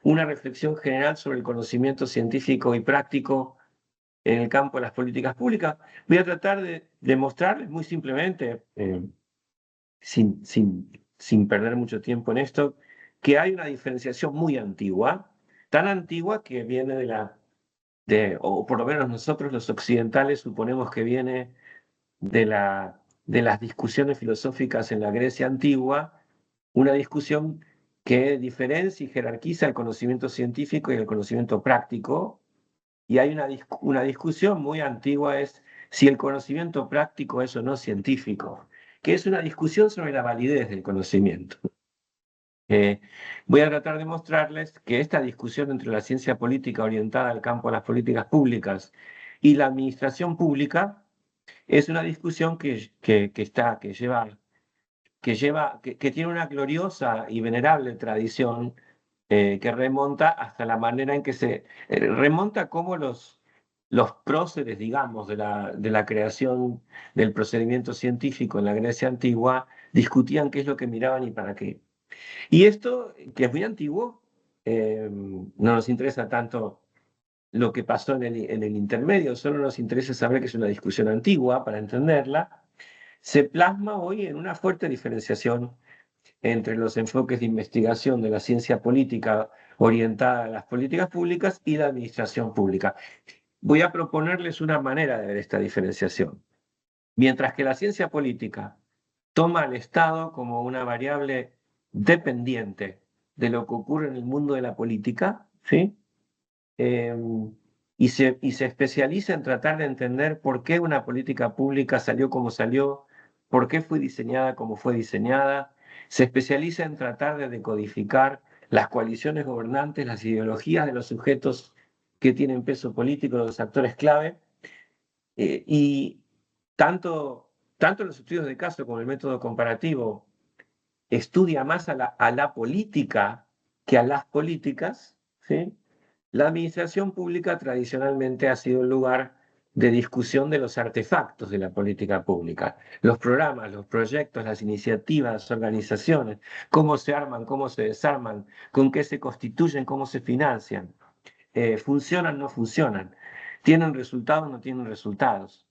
una reflexión general sobre el conocimiento científico y práctico en el campo de las políticas públicas. Voy a tratar de mostrarles muy simplemente, sin perder mucho tiempo en esto, que hay una diferenciación muy antigua, tan antigua que viene o por lo menos nosotros los occidentales suponemos que viene de las discusiones filosóficas en la Grecia antigua, una discusión que diferencia y jerarquiza el conocimiento científico y el conocimiento práctico, y hay una discusión muy antigua, es si el conocimiento práctico es o no científico, que es una discusión sobre la validez del conocimiento. Eh, Voy a tratar de mostrarles que esta discusión entre la ciencia política orientada al campo de las políticas públicas y la administración pública es una discusión que tiene una gloriosa y venerable tradición, que remonta hasta la manera en que remonta cómo los próceres, digamos, de la creación del procedimiento científico en la Grecia antigua, discutían qué es lo que miraban y para qué. Y esto, que es muy antiguo, no nos interesa tanto lo que pasó en el intermedio, solo nos interesa saber que es una discusión antigua para entenderla. Se plasma hoy en una fuerte diferenciación entre los enfoques de investigación de la ciencia política orientada a las políticas públicas y la administración pública. Voy a proponerles una manera de ver esta diferenciación. Mientras que la ciencia política toma al Estado como una variable dependiente de lo que ocurre en el mundo de la política, ¿sí? Eh, y se especializa en tratar de entender por qué una política pública salió como salió, por qué fue diseñada como fue diseñada, se especializa en tratar de decodificar las coaliciones gobernantes, las ideologías de los sujetos que tienen peso político, los actores clave, y tanto los estudios de caso como el método comparativo estudia más a la política que a las políticas, ¿sí? La administración pública tradicionalmente ha sido un lugar de discusión de los artefactos de la política pública, los programas, los proyectos, las iniciativas, las organizaciones, cómo se arman, cómo se desarman, con qué se constituyen, cómo se financian, funcionan, no funcionan, tienen resultados, no tienen resultados.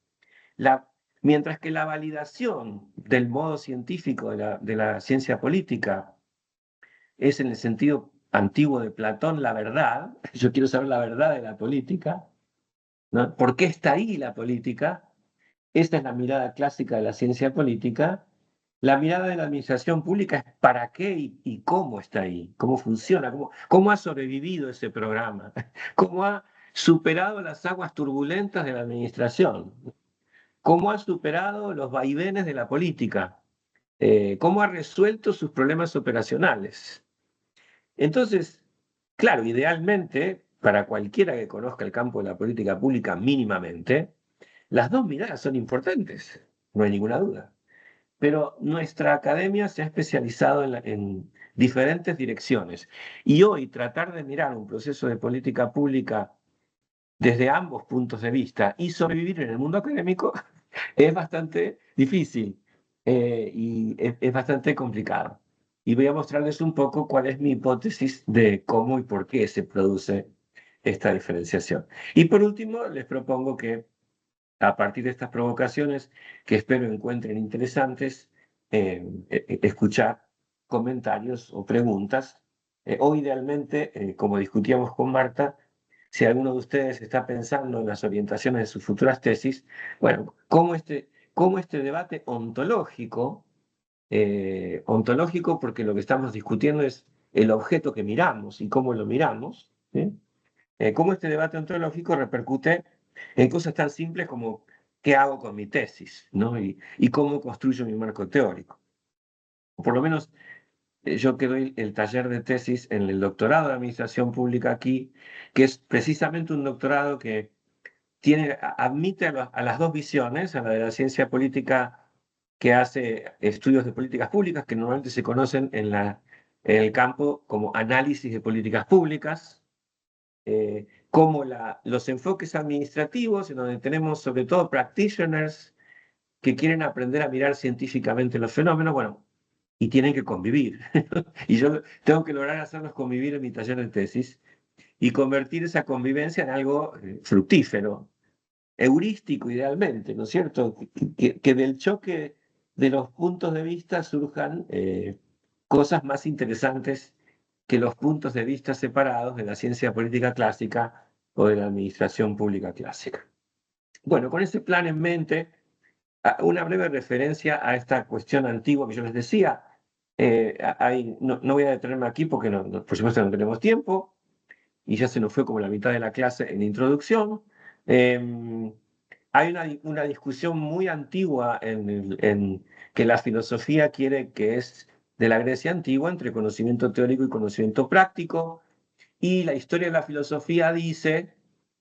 La, Mientras que la validación del modo científico de la ciencia política es en el sentido antiguo de Platón la verdad, yo quiero saber la verdad de la política, ¿no? ¿Por qué está ahí la política? Esta es la mirada clásica de la ciencia política. La mirada de la administración pública es para qué y cómo está ahí, cómo funciona, cómo ha sobrevivido ese programa, cómo ha superado las aguas turbulentas de la administración, cómo ha superado los vaivenes de la política, cómo ha resuelto sus problemas operacionales. Entonces, claro, idealmente, para cualquiera que conozca el campo de la política pública mínimamente, las dos miradas son importantes, no hay ninguna duda. Pero nuestra academia se ha especializado en diferentes direcciones. Y hoy tratar de mirar un proceso de política pública desde ambos puntos de vista y sobrevivir en el mundo académico es bastante difícil, y es bastante complicado. Y voy a mostrarles un poco cuál es mi hipótesis de cómo y por qué se produce esta diferenciación. Y por último, les propongo que a partir de estas provocaciones, que espero encuentren interesantes, escuchar comentarios o preguntas, o idealmente, como discutíamos con Marta, si alguno de ustedes está pensando en las orientaciones de sus futuras tesis, bueno, cómo este debate ontológico, ontológico porque lo que estamos discutiendo es el objeto que miramos y cómo lo miramos, ¿sí? Cómo este debate ontológico repercute en cosas tan simples como qué hago con mi tesis, ¿no? Y cómo construyo mi marco teórico. O por lo menos yo que doy el taller de tesis en el doctorado de Administración Pública aquí, que es precisamente un doctorado que admite a las dos visiones, a la de la ciencia política que hace estudios de políticas públicas, que normalmente se conocen en el campo como análisis de políticas públicas, como los enfoques administrativos, en donde tenemos sobre todo practitioners que quieren aprender a mirar científicamente los fenómenos, bueno, y tienen que convivir. Y yo tengo que lograr hacerlos convivir en mi taller de tesis y convertir esa convivencia en algo fructífero, heurístico idealmente, ¿no es cierto? Que del choque de los puntos de vista surjan cosas más interesantes que los puntos de vista separados de la ciencia política clásica o de la administración pública clásica. Bueno, con ese plan en mente, una breve referencia a esta cuestión antigua que yo les decía. No voy a detenerme aquí porque por supuesto no tenemos tiempo y ya se nos fue como la mitad de la clase en introducción. Hay una discusión muy antigua en que la filosofía quiere que es de la Grecia antigua entre conocimiento teórico y conocimiento práctico, y la historia de la filosofía dice,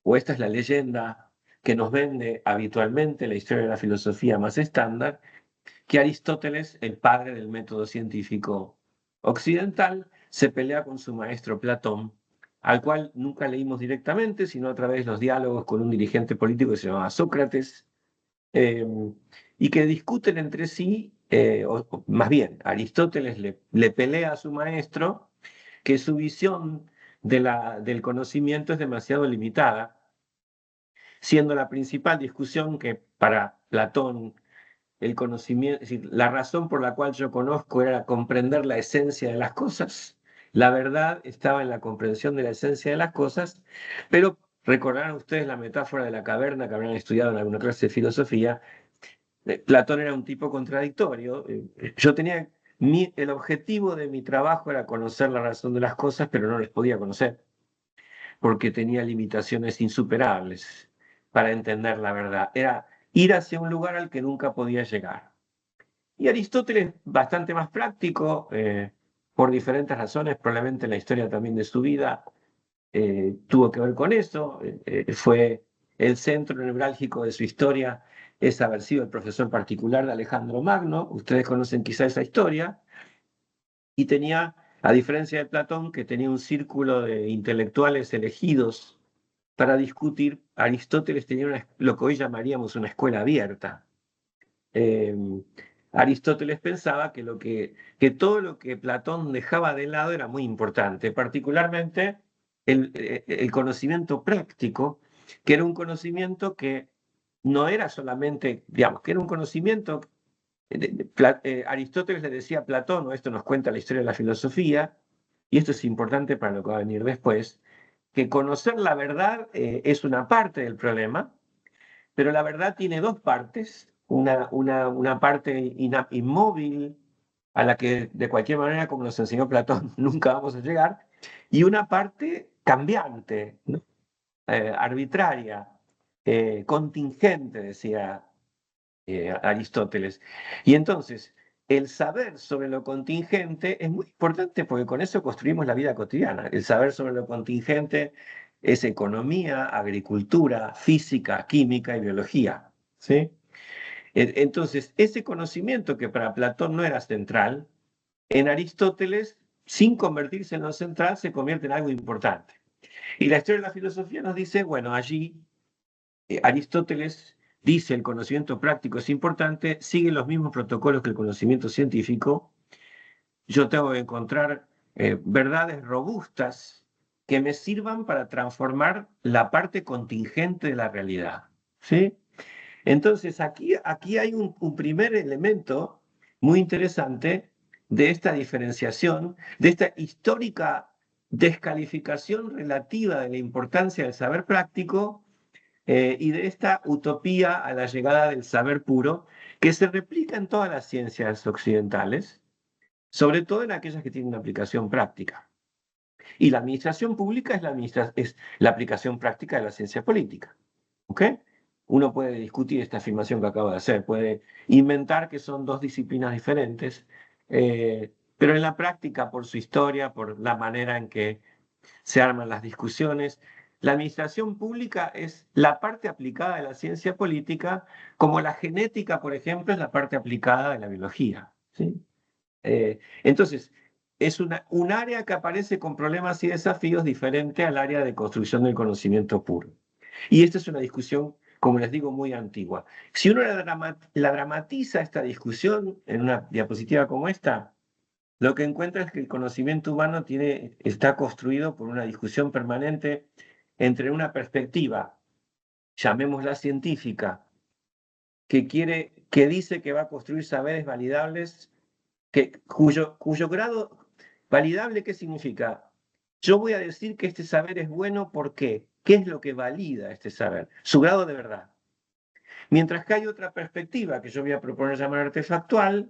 o esta es la leyenda que nos vende habitualmente la historia de la filosofía más estándar, que Aristóteles, el padre del método científico occidental, se pelea con su maestro Platón, al cual nunca leímos directamente, sino a través de los diálogos con un dirigente político que se llamaba Sócrates, eh, y que discuten entre sí, o más bien, Aristóteles le pelea a su maestro que su visión del conocimiento es demasiado limitada, siendo la principal discusión que para Platón el conocimiento, es decir, la razón por la cual yo conozco era comprender la esencia de las cosas. La verdad estaba en la comprensión de la esencia de las cosas, pero recordarán ustedes la metáfora de la caverna que habrán estudiado en alguna clase de filosofía. Platón era un tipo contradictorio. Yo tenía, el objetivo de mi trabajo era conocer la razón de las cosas, pero no les podía conocer, porque tenía limitaciones insuperables para entender la verdad. Era ir hacia un lugar al que nunca podía llegar. Y Aristóteles, bastante más práctico, por diferentes razones, probablemente en la historia también de su vida, tuvo que ver con eso. Fue el centro neurálgico de su historia, es haber sido el profesor particular de Alejandro Magno. Ustedes conocen quizá esa historia. Y tenía, a diferencia de Platón, que tenía un círculo de intelectuales elegidos para discutir, Aristóteles tenía lo que hoy llamaríamos una escuela abierta. Eh, Aristóteles pensaba que todo lo que Platón dejaba de lado era muy importante, particularmente el conocimiento práctico, que era un conocimiento que no era solamente, digamos, que era un conocimiento. Aristóteles le decía a Platón, o esto nos cuenta la historia de la filosofía, y esto es importante para lo que va a venir después, que conocer la verdad es una parte del problema, pero la verdad tiene dos partes, una parte inmóvil, a la que de cualquier manera, como nos enseñó Platón, nunca vamos a llegar, y una parte cambiante, ¿no? Arbitraria, contingente, decía Aristóteles. Y entonces, el saber sobre lo contingente es muy importante porque con eso construimos la vida cotidiana. El saber sobre lo contingente es economía, agricultura, física, química y biología. ¿Sí? Entonces, ese conocimiento que para Platón no era central, en Aristóteles, sin convertirse en lo central, se convierte en algo importante. Y la historia de la filosofía nos dice, bueno, allí Aristóteles dice el conocimiento práctico es importante, sigue los mismos protocolos que el conocimiento científico. Yo tengo que encontrar verdades robustas que me sirvan para transformar la parte contingente de la realidad. ¿Sí? Entonces, aquí hay un primer elemento muy interesante de esta diferenciación, de esta histórica descalificación relativa de la importancia del saber práctico y de esta utopía a la llegada del saber puro que se replica en todas las ciencias occidentales, sobre todo en aquellas que tienen una aplicación práctica. Y la administración pública es la aplicación práctica de la ciencia política. ¿Ok? Uno puede discutir esta afirmación que acabo de hacer, puede inventar que son dos disciplinas diferentes, pero en la práctica, por su historia, por la manera en que se arman las discusiones, la administración pública es la parte aplicada de la ciencia política, como la genética, por ejemplo, es la parte aplicada de la biología. ¿Sí? Entonces, es un área que aparece con problemas y desafíos diferente al área de construcción del conocimiento puro. Y esta es una discusión, como les digo, muy antigua. Si uno la dramatiza esta discusión en una diapositiva como esta, lo que encuentra es que el conocimiento humano está construido por una discusión permanente entre una perspectiva, llamémosla científica, que dice que va a construir saberes validables, cuyo grado validable, ¿qué significa? Yo voy a decir que este saber es bueno, ¿por qué? ¿Qué es lo que valida este saber? Su grado de verdad. Mientras que hay otra perspectiva que yo voy a proponer llamar artefactual,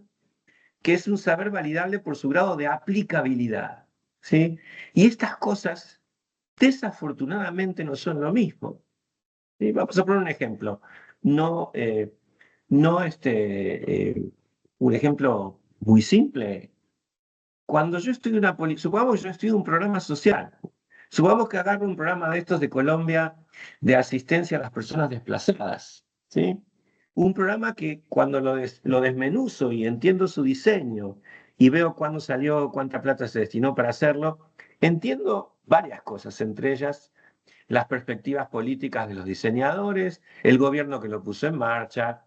que es un saber validable por su grado de aplicabilidad. ¿Sí? Y estas cosas, desafortunadamente, no son lo mismo. ¿Sí? Vamos a poner un ejemplo. No, no un ejemplo muy simple. Cuando yo estudio supongamos que yo estudio un programa social. Supongamos que agarro un programa de estos de Colombia de asistencia a las personas desplazadas. ¿Sí? Un programa que cuando lo desmenuzo y entiendo su diseño y veo cuándo salió, cuánta plata se destinó para hacerlo, entiendo varias cosas, entre ellas las perspectivas políticas de los diseñadores, el gobierno que lo puso en marcha,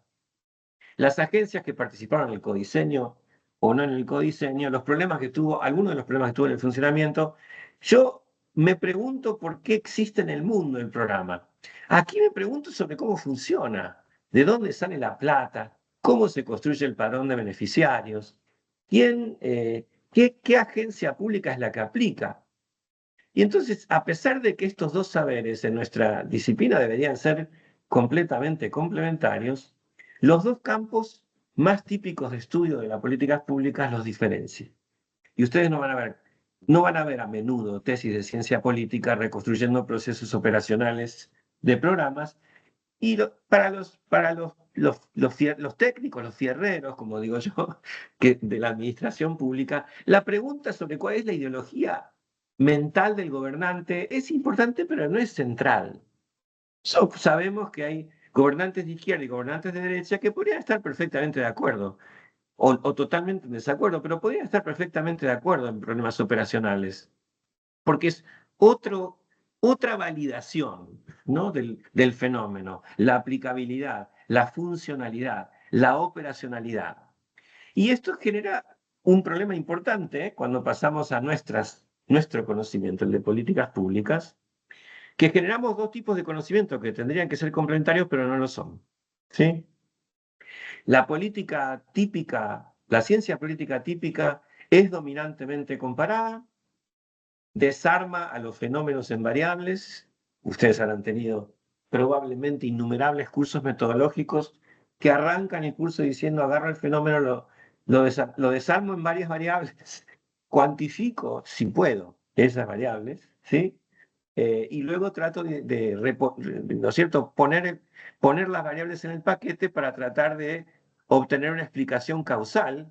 las agencias que participaron en el codiseño o no en el codiseño, los problemas que tuvo, algunos de los problemas que tuvo en el funcionamiento. Yo me pregunto por qué existe en el mundo el programa. Aquí me pregunto sobre cómo funciona, de dónde sale la plata, cómo se construye el padrón de beneficiarios, qué agencia pública es la que aplica. Y entonces, a pesar de que estos dos saberes en nuestra disciplina deberían ser completamente complementarios, los dos campos más típicos de estudio de las políticas públicas los diferencian. Y ustedes no van a ver a menudo tesis de ciencia política reconstruyendo procesos operacionales de programas. Y los técnicos, los fierreros, como digo yo, que de la administración pública, la pregunta sobre cuál es la ideología mental del gobernante es importante, pero no es central. Sabemos que hay gobernantes de izquierda y gobernantes de derecha que podrían estar perfectamente de acuerdo o totalmente en desacuerdo, pero podrían estar perfectamente de acuerdo en problemas operacionales, porque es otro, otra validación, ¿no? del fenómeno, la aplicabilidad, la funcionalidad, la operacionalidad. Y esto genera un problema importante cuando pasamos a nuestro conocimiento, el de políticas públicas, que generamos dos tipos de conocimiento que tendrían que ser complementarios, pero no lo son. ¿Sí? La política típica, la ciencia política típica es dominantemente comparada, desarma a los fenómenos en variables. Ustedes habrán tenido probablemente innumerables cursos metodológicos que arrancan el curso diciendo agarro el fenómeno, lo desarmo en varias variables, cuantifico, si puedo, esas variables, ¿sí? Y luego trato ¿no es cierto?, poner las variables en el paquete para tratar de obtener una explicación causal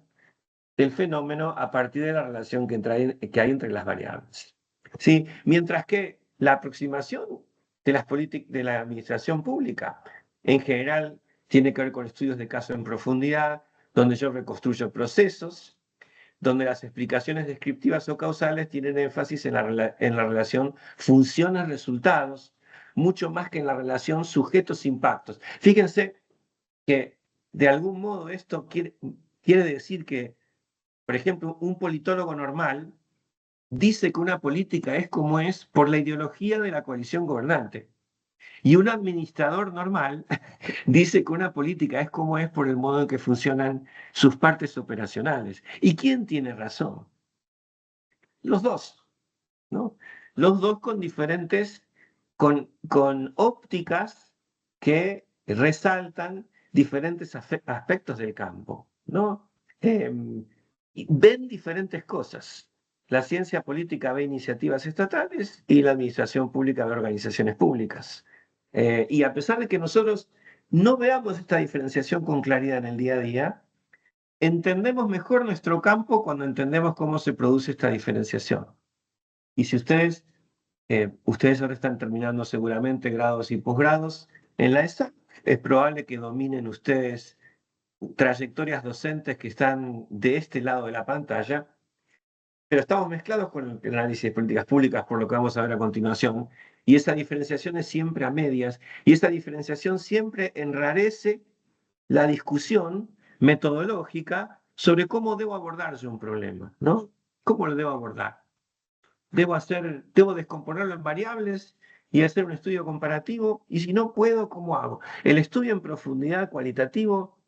del fenómeno a partir de la relación que hay entre las variables. ¿Sí? Mientras que la aproximación de la administración pública en general tiene que ver con estudios de caso en profundidad, donde yo reconstruyo procesos, donde las explicaciones descriptivas o causales tienen énfasis en la relación funciones-resultados, mucho más que en la relación sujetos-impactos. Fíjense que de algún modo esto quiere decir que, por ejemplo, un politólogo normal dice que una política es como es por la ideología de la coalición gobernante. Y un administrador normal dice que una política es como es por el modo en que funcionan sus partes operacionales. ¿Y quién tiene razón? Los dos, ¿no? Los dos con diferentes, con ópticas que resaltan diferentes aspectos del campo, ¿no? Y ven diferentes cosas. La ciencia política ve iniciativas estatales y la administración pública ve organizaciones públicas. Y a pesar de que nosotros no veamos esta diferenciación con claridad en el día a día, entendemos mejor nuestro campo cuando entendemos cómo se produce esta diferenciación. Y si ustedes ahora están terminando seguramente grados y posgrados en la ESA, es probable que dominen ustedes trayectorias docentes que están de este lado de la pantalla, pero estamos mezclados con el análisis de políticas públicas, por lo que vamos a ver a continuación, y esa diferenciación es siempre a medias, y esa diferenciación siempre enrarece la discusión metodológica sobre cómo debo abordar yo un problema, ¿no? ¿Cómo lo debo abordar? Debo descomponerlo en variables y hacer un estudio comparativo, y si no puedo, ¿cómo hago? El estudio en profundidad cualitativo,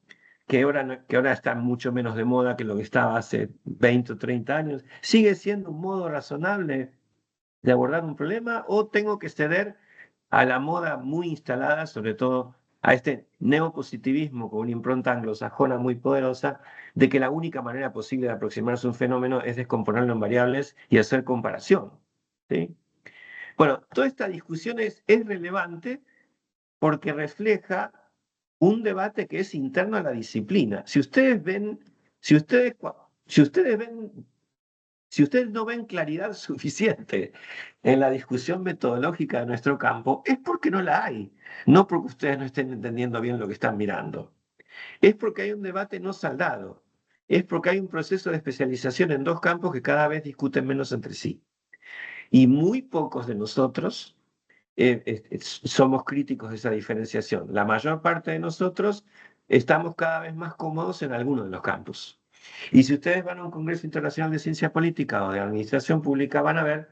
que ahora está mucho menos de moda que lo que estaba hace 20 o 30 años, ¿sigue siendo un modo razonable de abordar un problema o tengo que ceder a la moda muy instalada, sobre todo a este neopositivismo con una impronta anglosajona muy poderosa, de que la única manera posible de aproximarse a un fenómeno es descomponerlo en variables y hacer comparación? ¿Sí? Bueno, toda esta discusión es relevante porque refleja un debate que es interno a la disciplina. Si ustedes, si ustedes ven si ustedes no ven claridad suficiente en la discusión metodológica de nuestro campo, es porque no la hay, no porque ustedes no estén entendiendo bien lo que están mirando. Es porque hay un debate no saldado, es porque hay un proceso de especialización en dos campos que cada vez discuten menos entre sí. Y muy pocos de nosotros somos críticos de esa diferenciación. La mayor parte de nosotros estamos cada vez más cómodos en alguno de los campos. Y si ustedes van a un Congreso Internacional de Ciencia Política o de Administración Pública, van a ver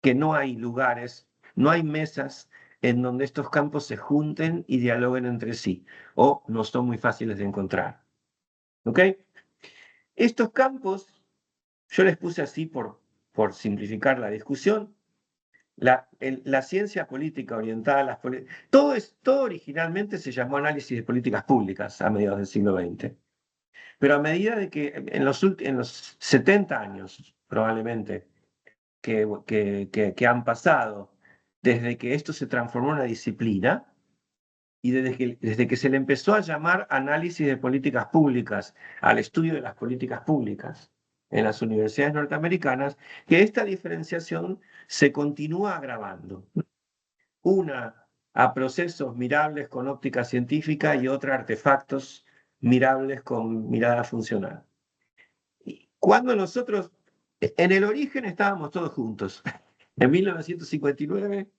que no hay lugares, no hay mesas en donde estos campos se junten y dialoguen entre sí, o no son muy fáciles de encontrar. ¿Ok? Estos campos, yo les puse así por simplificar la discusión, la ciencia política orientada a las políticas, todo originalmente se llamó análisis de políticas públicas a mediados del siglo XX. Pero a medida de que en los 70 años, probablemente, que han pasado desde que esto se transformó en una disciplina y desde que se le empezó a llamar análisis de políticas públicas al estudio de las políticas públicas en las universidades norteamericanas, que esta diferenciación se continúa agravando. Una a procesos mirables con óptica científica y otra a artefactos mirables con mirada funcional. Cuando nosotros, en el origen estábamos todos juntos. En 1959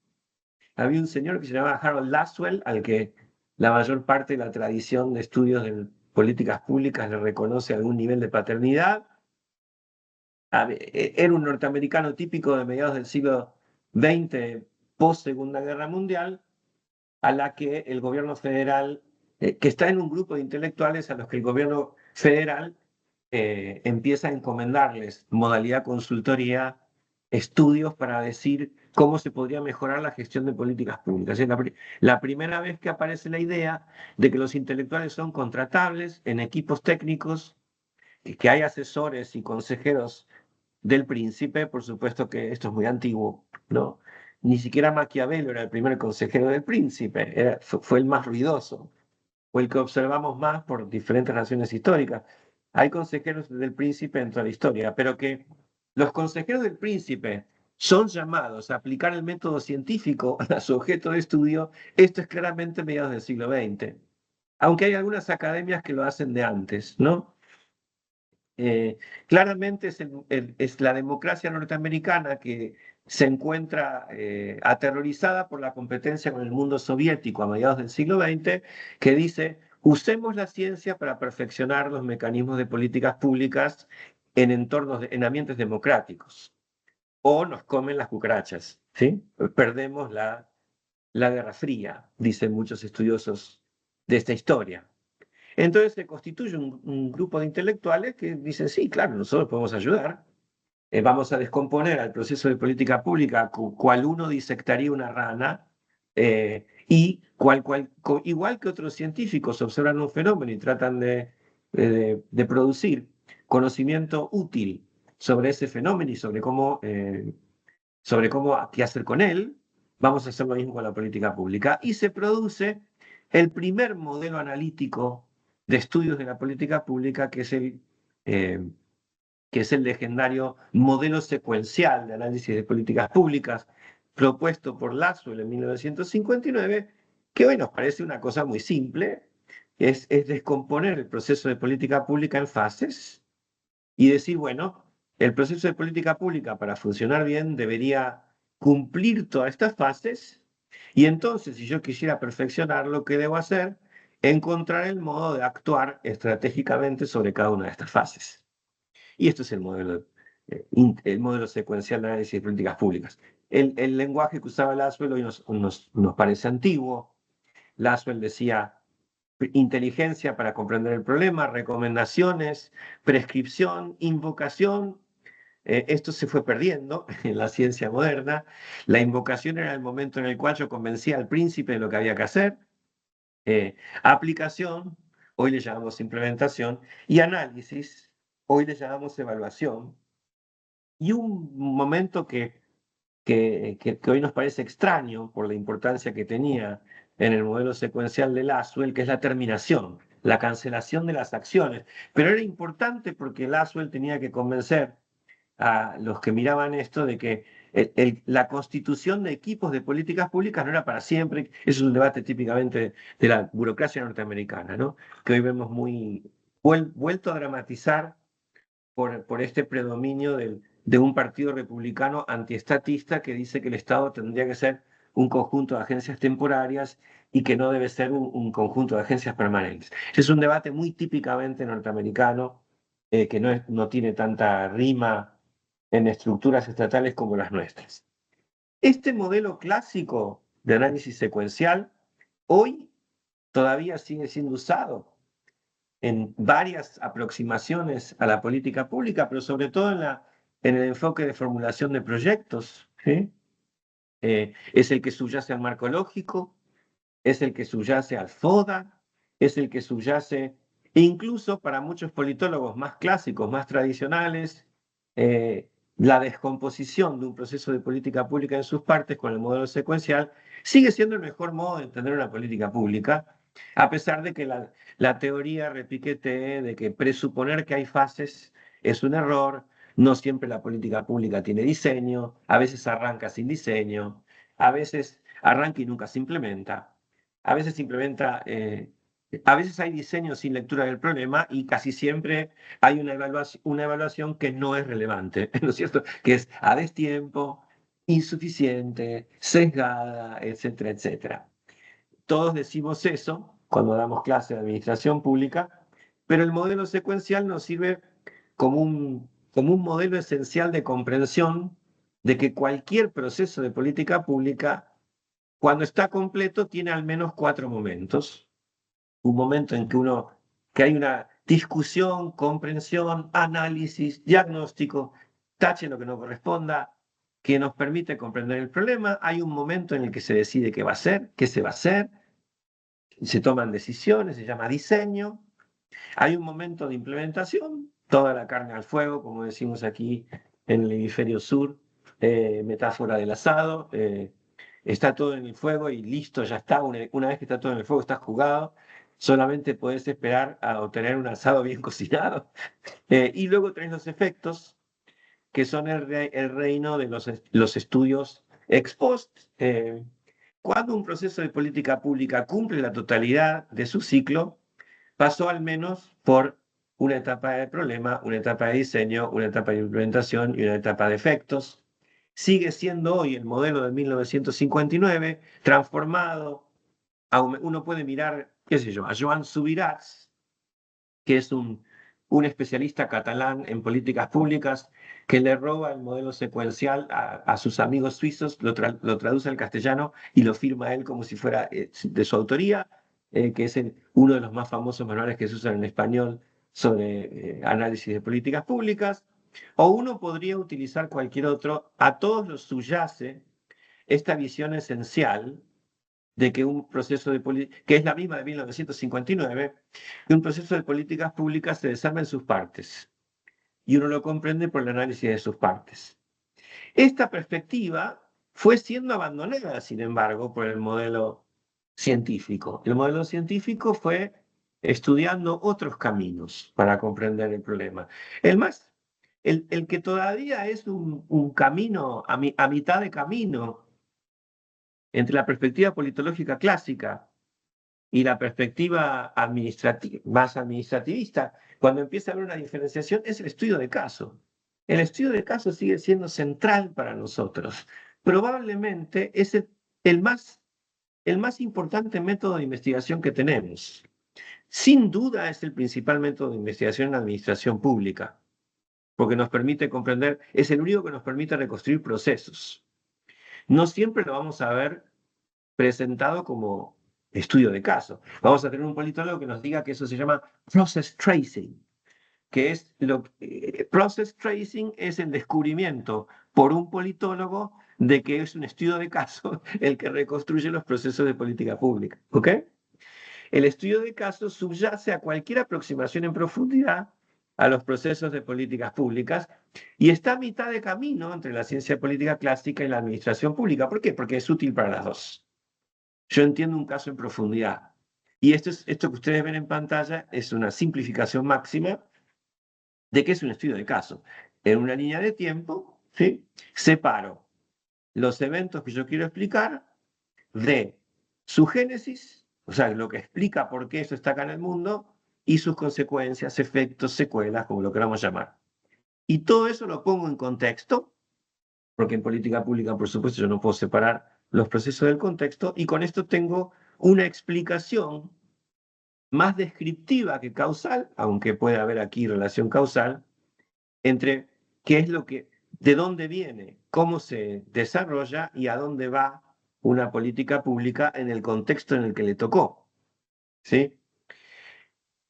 había un señor que se llamaba Harold Laswell, al que la mayor parte de la tradición de estudios de políticas públicas le reconoce algún nivel de paternidad. Era un norteamericano típico de mediados del siglo XX, post Segunda Guerra Mundial, a la que el gobierno federal, que está en un grupo de intelectuales a los que el gobierno federal empieza a encomendarles modalidad consultoría, estudios para decir cómo se podría mejorar la gestión de políticas públicas. Es la primera vez que aparece la idea de que los intelectuales son contratables en equipos técnicos, que hay asesores y consejeros del príncipe. Por supuesto que esto es muy antiguo, ¿no? Ni siquiera Maquiavelo era el primer consejero del príncipe, fue el más ruidoso, o el que observamos más por diferentes razones históricas. Hay consejeros del príncipe dentro de la historia, pero que los consejeros del príncipe son llamados a aplicar el método científico a su objeto de estudio, esto es claramente mediados del siglo XX. Aunque hay algunas academias que lo hacen de antes, ¿no? Claramente es la democracia norteamericana que se encuentra aterrorizada por la competencia con el mundo soviético a mediados del siglo XX, que dice, usemos la ciencia para perfeccionar los mecanismos de políticas públicas en ambientes democráticos, o nos comen las cucarachas, ¿sí? Perdemos la Guerra Fría, dicen muchos estudiosos de esta historia. Entonces se constituye un grupo de intelectuales que dicen, sí, claro, nosotros podemos ayudar, vamos a descomponer al proceso de política pública cual uno disectaría una rana, y igual que otros científicos observan un fenómeno y tratan de producir conocimiento útil sobre ese fenómeno y sobre cómo qué hacer con él, vamos a hacer lo mismo con la política pública. Y se produce el primer modelo analítico de estudios de la política pública, eh, que es el legendario modelo secuencial de análisis de políticas públicas, propuesto por Laswell en 1959, que hoy nos parece una cosa muy simple, es descomponer el proceso de política pública en fases y decir, bueno, el proceso de política pública para funcionar bien debería cumplir todas estas fases, y entonces si yo quisiera perfeccionarlo, ¿qué debo hacer? encontrar el modo de actuar estratégicamente sobre cada una de estas fases. Y esto es el modelo secuencial de análisis de políticas públicas. El lenguaje que usaba Laswell hoy nos parece antiguo. Laswell decía inteligencia para comprender el problema, recomendaciones, prescripción, invocación. Esto se fue perdiendo en la ciencia moderna. La invocación era el momento en el cual yo convencía al príncipe de lo que había que hacer. Aplicación, hoy le llamamos implementación, y análisis, hoy le llamamos evaluación. Y un momento que hoy nos parece extraño por la importancia que tenía en el modelo secuencial de Laswell, que es la terminación, la cancelación de las acciones. Pero era importante porque Laswell tenía que convencer a los que miraban esto de que la constitución de equipos de políticas públicas no era para siempre. Eso es un debate típicamente de la burocracia norteamericana, ¿no? Que hoy vemos muy vuelto a dramatizar por este predominio de un partido republicano antiestatista que dice que el Estado tendría que ser un conjunto de agencias temporarias y que no debe ser un conjunto de agencias permanentes. Es un debate muy típicamente norteamericano, que no tiene tanta rima en estructuras estatales como las nuestras. Este modelo clásico de análisis secuencial hoy todavía sigue siendo usado en varias aproximaciones a la política pública, pero sobre todo en el enfoque de formulación de proyectos. ¿Sí? Es el que subyace al marco lógico, es el que subyace al FODA, es el que subyace, e incluso para muchos politólogos más clásicos, más tradicionales, la descomposición de un proceso de política pública en sus partes con el modelo secuencial sigue siendo el mejor modo de entender una política pública, a pesar de que la teoría repiquetee de que presuponer que hay fases es un error. No siempre la política pública tiene diseño, a veces arranca sin diseño, a veces arranca y nunca se implementa. A veces a veces hay diseño sin lectura del problema y casi siempre hay una evaluación que no es relevante, ¿no es cierto? Que es a destiempo, insuficiente, sesgada, etcétera, etcétera. Todos decimos eso cuando damos clase de administración pública, pero el modelo secuencial nos sirve como un modelo esencial de comprensión de que cualquier proceso de política pública, cuando está completo, tiene al menos 4 momentos. Un momento en que hay una discusión, comprensión, análisis, diagnóstico, tache lo que no corresponda, que nos permite comprender el problema. Hay un momento en el que se decide qué va a ser, qué se va a hacer, se toman decisiones, se llama diseño. Hay un momento de implementación, toda la carne al fuego, como decimos aquí en el hemisferio sur, metáfora del asado. Está todo en el fuego y listo, ya está. Una vez que está todo en el fuego, está jugado. Solamente podés esperar a obtener un asado bien cocinado. Y luego tenés los efectos, que son el reino de los estudios ex post. Cuando un proceso de política pública cumple la totalidad de su ciclo, pasó al menos por una etapa de problema, una etapa de diseño, una etapa de implementación y una etapa de efectos. Sigue siendo hoy el modelo de 1959, transformado. Uno puede mirar, qué sé yo, a Joan Subirats, que es un especialista catalán en políticas públicas, que le roba el modelo secuencial a sus amigos suizos, lo traduce al castellano y lo firma él como si fuera de su autoría, que es uno de los más famosos manuales que se usan en español sobre análisis de políticas públicas. O uno podría utilizar cualquier otro. A todos los subyace esta visión esencial de que un proceso que es la misma de 1959, que un proceso de políticas públicas se desarma en sus partes y uno lo comprende por el análisis de sus partes. Esta perspectiva fue siendo abandonada, sin embargo, por el modelo científico. El modelo científico fue estudiando otros caminos para comprender el problema. El que todavía es un camino, a mitad de camino, entre la perspectiva politológica clásica y la perspectiva más administrativista, cuando empieza a haber una diferenciación, es el estudio de caso. El estudio de caso sigue siendo central para nosotros. Probablemente es el más importante método de investigación que tenemos. sin duda es el principal método de investigación en la administración pública, porque nos permite comprender, es el único que nos permite reconstruir procesos. No siempre lo vamos a ver presentado como estudio de caso. Vamos a tener un politólogo que nos diga que eso se llama process tracing, que es process tracing es el descubrimiento por un politólogo de que es un estudio de caso el que reconstruye los procesos de política pública. ¿Ok? El estudio de caso subyace a cualquier aproximación en profundidad a los procesos de políticas públicas y está a mitad de camino entre la ciencia política clásica y la administración pública. ¿Por qué? Porque es útil para las dos. Yo entiendo un caso en profundidad. Y esto que ustedes ven en pantalla es una simplificación máxima de qué es un estudio de caso. En una línea de tiempo, ¿sí? Separo los eventos que yo quiero explicar de su génesis, o sea, lo que explica por qué eso está acá en el mundo, y sus consecuencias, efectos, secuelas, como lo queramos llamar. Y todo eso lo pongo en contexto, porque en política pública, por supuesto, yo no puedo separar los procesos del contexto, y con esto tengo una explicación más descriptiva que causal, aunque puede haber aquí relación causal, entre qué es lo que, de dónde viene, cómo se desarrolla y a dónde va una política pública en el contexto en el que le tocó. ¿Sí?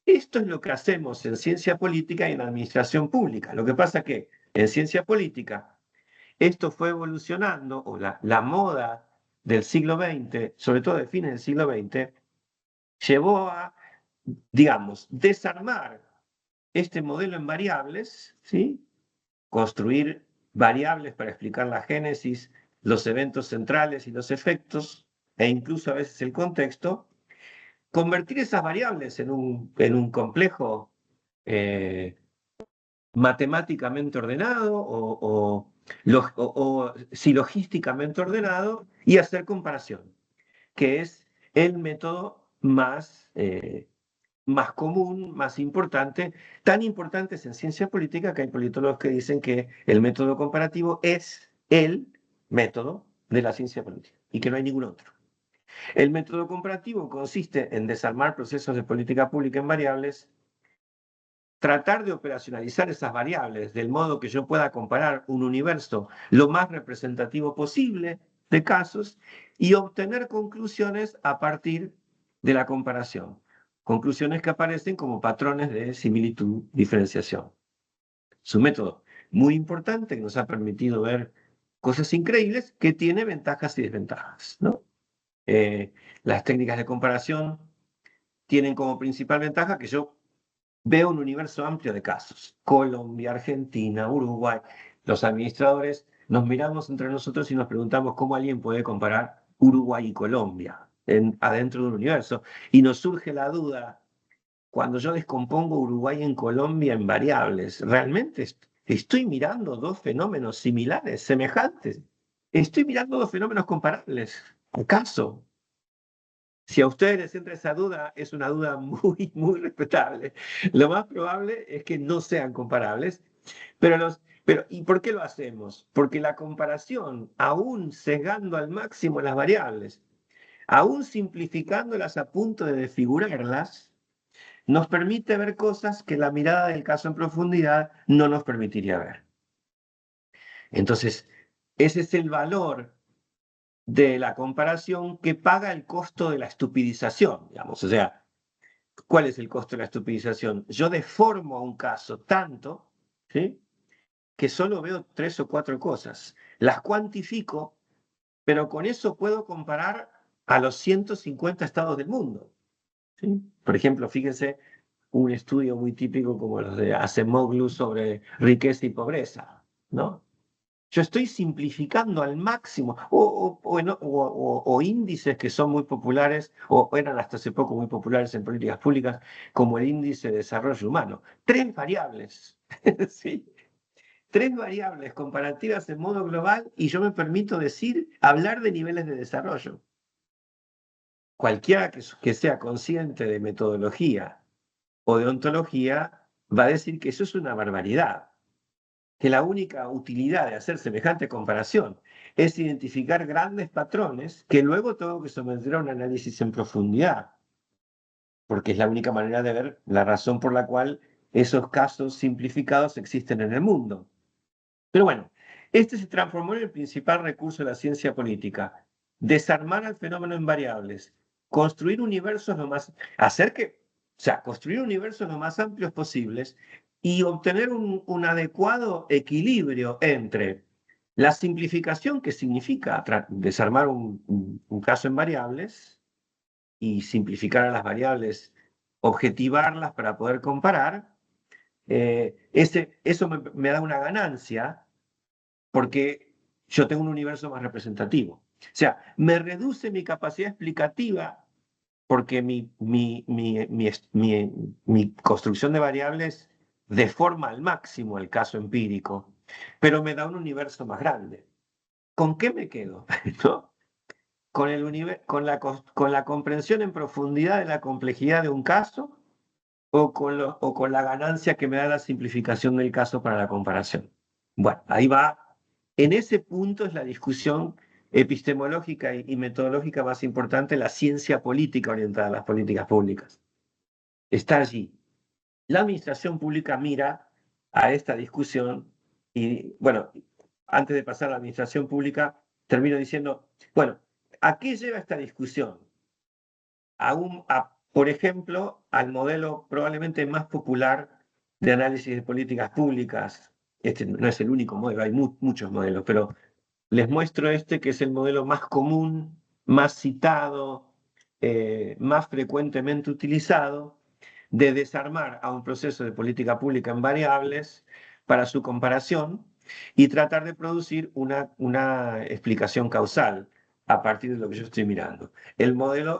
Esto es lo que hacemos en ciencia política y en administración pública. Lo que pasa es que en ciencia política esto fue evolucionando, o la moda del siglo XX, sobre todo de fines del siglo XX, llevó a, digamos, desarmar este modelo en variables, ¿sí? Construir variables para explicar la génesis, los eventos centrales y los efectos, e incluso a veces el contexto, convertir esas variables en un complejo matemáticamente ordenado o silogísticamente ordenado y hacer comparación, que es el método más común, más importante. Tan importante es en ciencia política que hay politólogos que dicen que el método comparativo es el método de la ciencia política y que no hay ningún otro. El método comparativo consiste en desarmar procesos de política pública en variables, tratar de operacionalizar esas variables del modo que yo pueda comparar un universo lo más representativo posible de casos y obtener conclusiones a partir de la comparación. Conclusiones que aparecen como patrones de similitud, diferenciación. Es un método muy importante que nos ha permitido ver cosas increíbles que tiene ventajas y desventajas, ¿no? Las técnicas de comparación tienen como principal ventaja que yo veo un universo amplio de casos. Colombia, Argentina, Uruguay. Los administradores nos miramos entre nosotros y nos preguntamos cómo alguien puede comparar Uruguay y Colombia adentro de un universo. Y nos surge la duda, cuando yo descompongo Uruguay en Colombia en variables, ¿realmente estoy mirando dos fenómenos similares, semejantes? ¿Estoy mirando dos fenómenos comparables? ¿Acaso? Si a ustedes les entra esa duda, es una duda muy, muy respetable. Lo más probable es que no sean comparables, ¿y por qué lo hacemos? Porque la comparación, aún sesgando al máximo las variables, aún simplificándolas a punto de desfigurarlas, nos permite ver cosas que la mirada del caso en profundidad no nos permitiría ver. Entonces, ese es el valor de la comparación que paga el costo de la estupidización, digamos. O sea, ¿cuál es el costo de la estupidización? Yo deformo a un caso tanto, ¿sí?, que solo veo 3 o 4 cosas. Las cuantifico, pero con eso puedo comparar a los 150 estados del mundo, ¿sí? Por ejemplo, fíjense un estudio muy típico como los de Acemoglu sobre riqueza y pobreza, ¿no? Yo estoy simplificando al máximo, o índices que son muy populares, o eran hasta hace poco muy populares en políticas públicas, como el índice de desarrollo humano. 3 variables, ¿sí? 3 variables comparativas en modo global y yo me permito hablar de niveles de desarrollo. Cualquiera que sea consciente de metodología o de ontología va a decir que eso es una barbaridad, que la única utilidad de hacer semejante comparación es identificar grandes patrones que luego tengo que someter a un análisis en profundidad. porque es la única manera de ver la razón por la cual esos casos simplificados existen en el mundo. Pero bueno, este se transformó en el principal recurso de la ciencia política: desarmar al fenómeno en variables, construir universos lo más, construir universos lo más amplios posibles y obtener un adecuado equilibrio entre la simplificación, que significa desarmar un caso en variables y simplificar a las variables, objetivarlas para poder comparar. Eso me da una ganancia porque yo tengo un universo más representativo. O sea, me reduce mi capacidad explicativa porque mi construcción de variables deforma al máximo el caso empírico, pero me da un universo más grande. ¿Con qué me quedo? ¿No? ¿Con la comprensión en profundidad de la complejidad de un caso o con la ganancia que me da la simplificación del caso para la comparación? Bueno, ahí va. En ese punto es la discusión epistemológica y metodológica más importante, la ciencia política orientada a las políticas públicas. Está allí. La administración pública mira a esta discusión y, bueno, antes de pasar a la administración pública, termino diciendo, bueno, ¿a qué lleva esta discusión? Por ejemplo, al modelo probablemente más popular de análisis de políticas públicas. Este no es el único modelo, hay muchos modelos, pero les muestro este que es el modelo más común, más citado, más frecuentemente utilizado, de desarmar a un proceso de política pública en variables para su comparación y tratar de producir una explicación causal a partir de lo que yo estoy mirando. El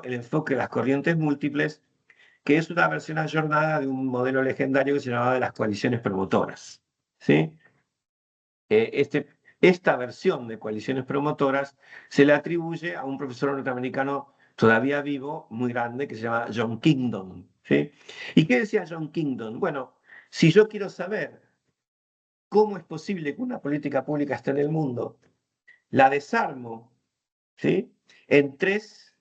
enfoque de las corrientes múltiples, que es una versión ayornada de un modelo legendario que se llamaba de las coaliciones promotoras. ¿Sí? Esta versión de coaliciones promotoras se le atribuye a un profesor norteamericano todavía vivo, muy grande, que se llama John Kingdon. ¿Sí? ¿Y qué decía John Kingdon? Bueno, si yo quiero saber cómo es posible que una política pública esté en el mundo, la desarmo, ¿sí?, en tres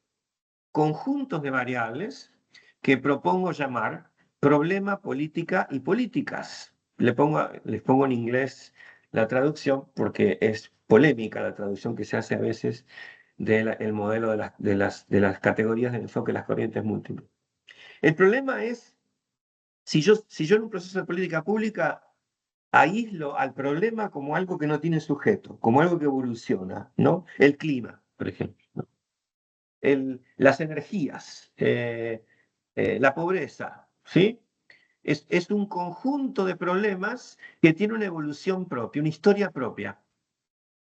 conjuntos de variables que propongo llamar problema, política y políticas. Les pongo en inglés la traducción porque es polémica la traducción que se hace a veces del modelo de las categorías de enfoque de las corrientes múltiples. El problema es, si yo en un proceso de política pública aíslo al problema como algo que no tiene sujeto, como algo que evoluciona, ¿no? El clima, por ejemplo, ¿no? Las energías, la pobreza, ¿sí? Es un conjunto de problemas que tiene una evolución propia, una historia propia,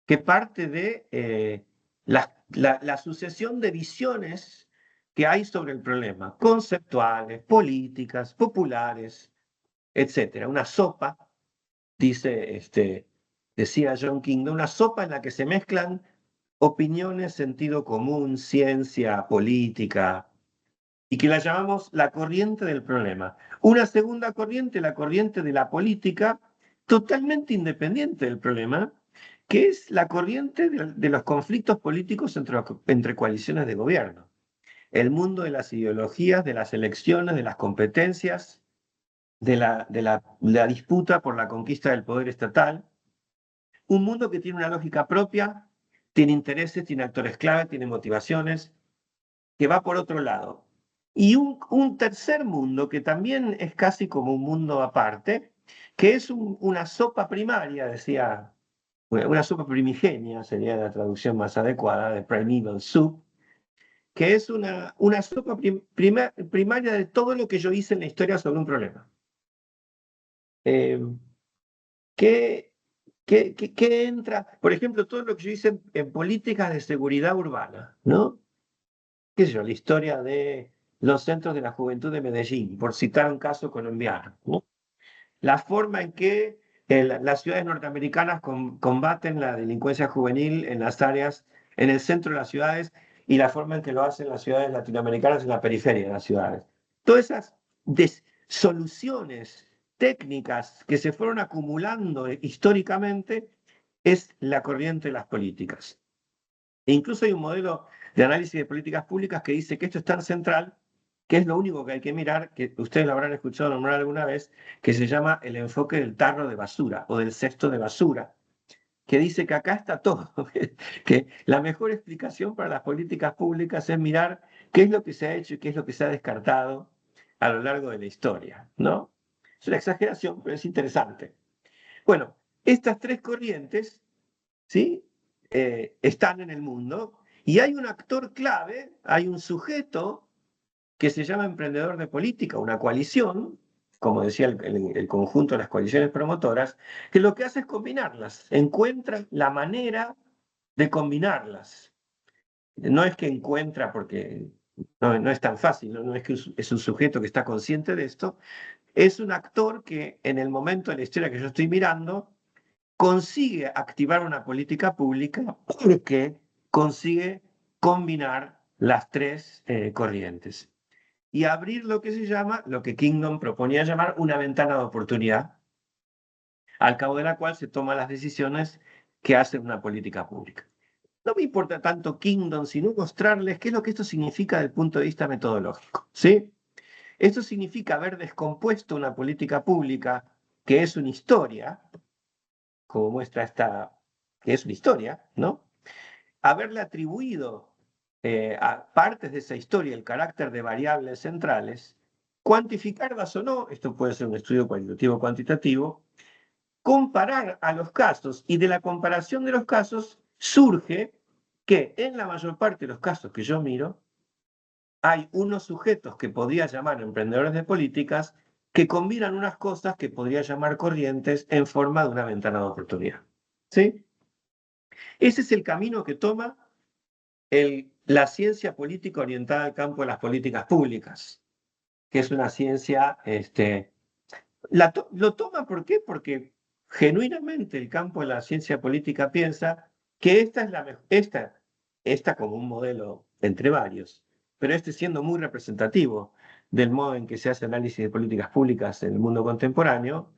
que parte de la sucesión de visiones que hay sobre el problema, conceptuales, políticas, populares, etcétera. Una sopa, decía John King, una sopa en la que se mezclan opiniones, sentido común, ciencia, política, y que la llamamos la corriente del problema. Una segunda corriente, la corriente de la política, totalmente independiente del problema, que es la corriente de los conflictos políticos entre coaliciones de gobierno. El mundo de las ideologías, de las elecciones, de las competencias, de la disputa por la conquista del poder estatal. Un mundo que tiene una lógica propia, tiene intereses, tiene actores clave, tiene motivaciones, que va por otro lado. Y un tercer mundo que también es casi como un mundo aparte, que es una sopa primaria, decía, una sopa primigenia sería la traducción más adecuada, de primeval soup, que es una sopa primaria de todo lo que yo hice en la historia sobre un problema. Eh, ¿qué, qué entra? Por ejemplo, todo lo que yo hice en políticas de seguridad urbana, ¿no? ¿Qué sé yo? La historia de los centros de la juventud de Medellín, por citar un caso colombiano, ¿no? La forma en que las ciudades norteamericanas combaten la delincuencia juvenil en las áreas, en el centro de las ciudades, y la forma en que lo hacen las ciudades latinoamericanas en la periferia de las ciudades. Todas esas soluciones técnicas que se fueron acumulando históricamente es la corriente de las políticas. E incluso hay un modelo de análisis de políticas públicas que dice que esto es tan central que es lo único que hay que mirar, que ustedes lo habrán escuchado nombrar alguna vez, que se llama el enfoque del tarro de basura o del cesto de basura, que dice que acá está todo, que la mejor explicación para las políticas públicas es mirar qué es lo que se ha hecho y qué es lo que se ha descartado a lo largo de la historia, ¿no? Es una exageración, pero es interesante. Bueno, estas tres corrientes, ¿sí? Están en el mundo y hay un actor clave, hay un sujeto que se llama emprendedor de política, una coalición, como decía el conjunto de las coaliciones promotoras, que lo que hace es combinarlas, encuentra la manera de combinarlas. No es que encuentra porque no es tan fácil, no es que es un sujeto que está consciente de esto, es un actor que en el momento de la historia que yo estoy mirando consigue activar una política pública porque consigue combinar las tres corrientes y abrir lo que se llama, lo que Kingdom proponía llamar una ventana de oportunidad, al cabo de la cual se toman las decisiones que hace una política pública. No me importa tanto Kingdom, sino mostrarles qué es lo que esto significa desde el punto de vista metodológico, ¿sí? Esto significa haber descompuesto una política pública que es una historia, como muestra esta, que es una historia, ¿no? Haberle atribuido a partes de esa historia el carácter de variables centrales, cuantificarlas o no, esto puede ser un estudio cualitativo o cuantitativo, comparar a los casos y de la comparación de los casos surge que en la mayor parte de los casos que yo miro, hay unos sujetos que podría llamar emprendedores de políticas que combinan unas cosas que podría llamar corrientes en forma de una ventana de oportunidad. ¿Sí? Ese es el camino que toma la ciencia política orientada al campo de las políticas públicas, que es una ciencia, lo toma, ¿por qué? Porque genuinamente el campo de la ciencia política piensa que esta es esta como un modelo entre varios, pero este siendo muy representativo del modo en que se hace análisis de políticas públicas en el mundo contemporáneo,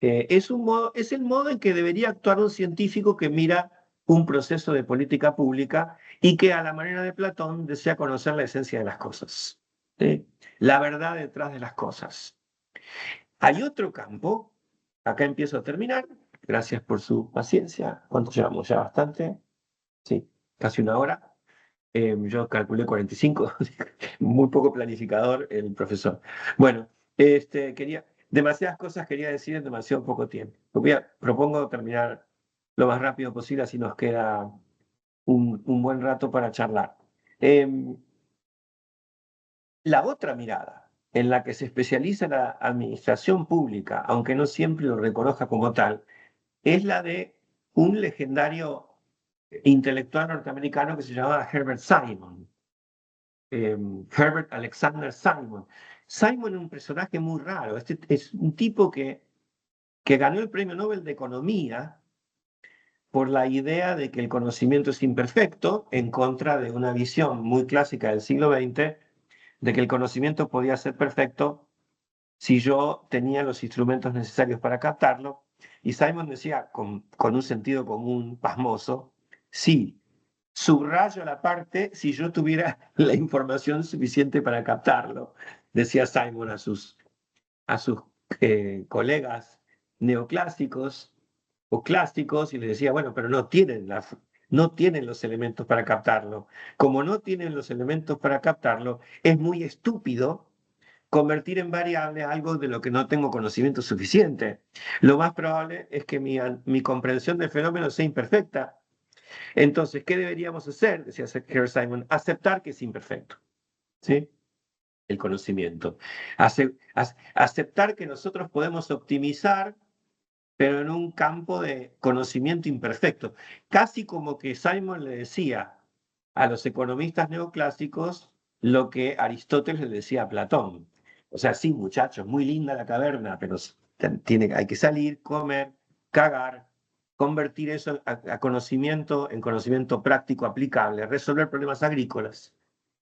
es el modo en que debería actuar un científico que mira un proceso de política pública y que a la manera de Platón desea conocer la esencia de las cosas, ¿sí? La verdad detrás de las cosas. Hay otro campo, acá empiezo a terminar, gracias por su paciencia. ¿Cuánto llevamos? Ya bastante, sí, casi una hora. Yo calculé 45, muy poco planificador el profesor. Bueno, demasiadas cosas quería decir en demasiado poco tiempo. Propongo terminar lo más rápido posible, así nos queda un buen rato para charlar. La otra mirada, en la que se especializa la administración pública, aunque no siempre lo reconozca como tal, es la de un legendario intelectual norteamericano que se llamaba Herbert Simon. Herbert Alexander Simon. Simon es un personaje muy raro. Este es un tipo que ganó el Premio Nobel de Economía por la idea de que el conocimiento es imperfecto, en contra de una visión muy clásica del siglo XX, de que el conocimiento podía ser perfecto si yo tenía los instrumentos necesarios para captarlo. Y Simon decía, con un sentido común pasmoso, sí, subrayo la parte si yo tuviera la información suficiente para captarlo, decía Simon a sus colegas neoclásicos o clásicos y les decía, bueno, pero no tienen los elementos para captarlo. Como no tienen los elementos para captarlo, es muy estúpido convertir en variable algo de lo que no tengo conocimiento suficiente. Lo más probable es que mi comprensión del fenómeno sea imperfecta. Entonces, ¿qué deberíamos hacer? Decía Herbert Simon, aceptar que es imperfecto, ¿sí? El conocimiento. Aceptar que nosotros podemos optimizar, pero en un campo de conocimiento imperfecto. Casi como que Simon le decía a los economistas neoclásicos lo que Aristóteles le decía a Platón. O sea, sí, muchachos, muy linda la caverna, pero hay que salir, comer, cagar, convertir eso a conocimiento en conocimiento práctico aplicable, resolver problemas agrícolas,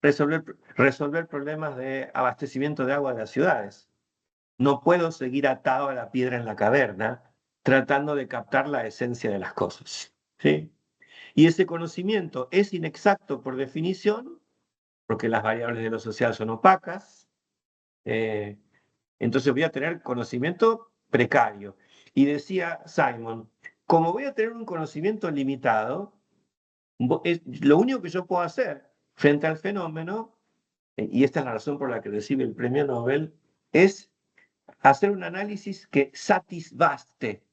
resolver problemas de abastecimiento de agua de las ciudades. No puedo seguir atado a la piedra en la caverna tratando de captar la esencia de las cosas, ¿sí? Y ese conocimiento es inexacto por definición porque las variables de lo social son opacas. Entonces voy a tener conocimiento precario. Y decía Simon, como voy a tener un conocimiento limitado, lo único que yo puedo hacer frente al fenómeno, y esta es la razón por la que recibe el premio Nobel, es hacer un análisis que satisbaste.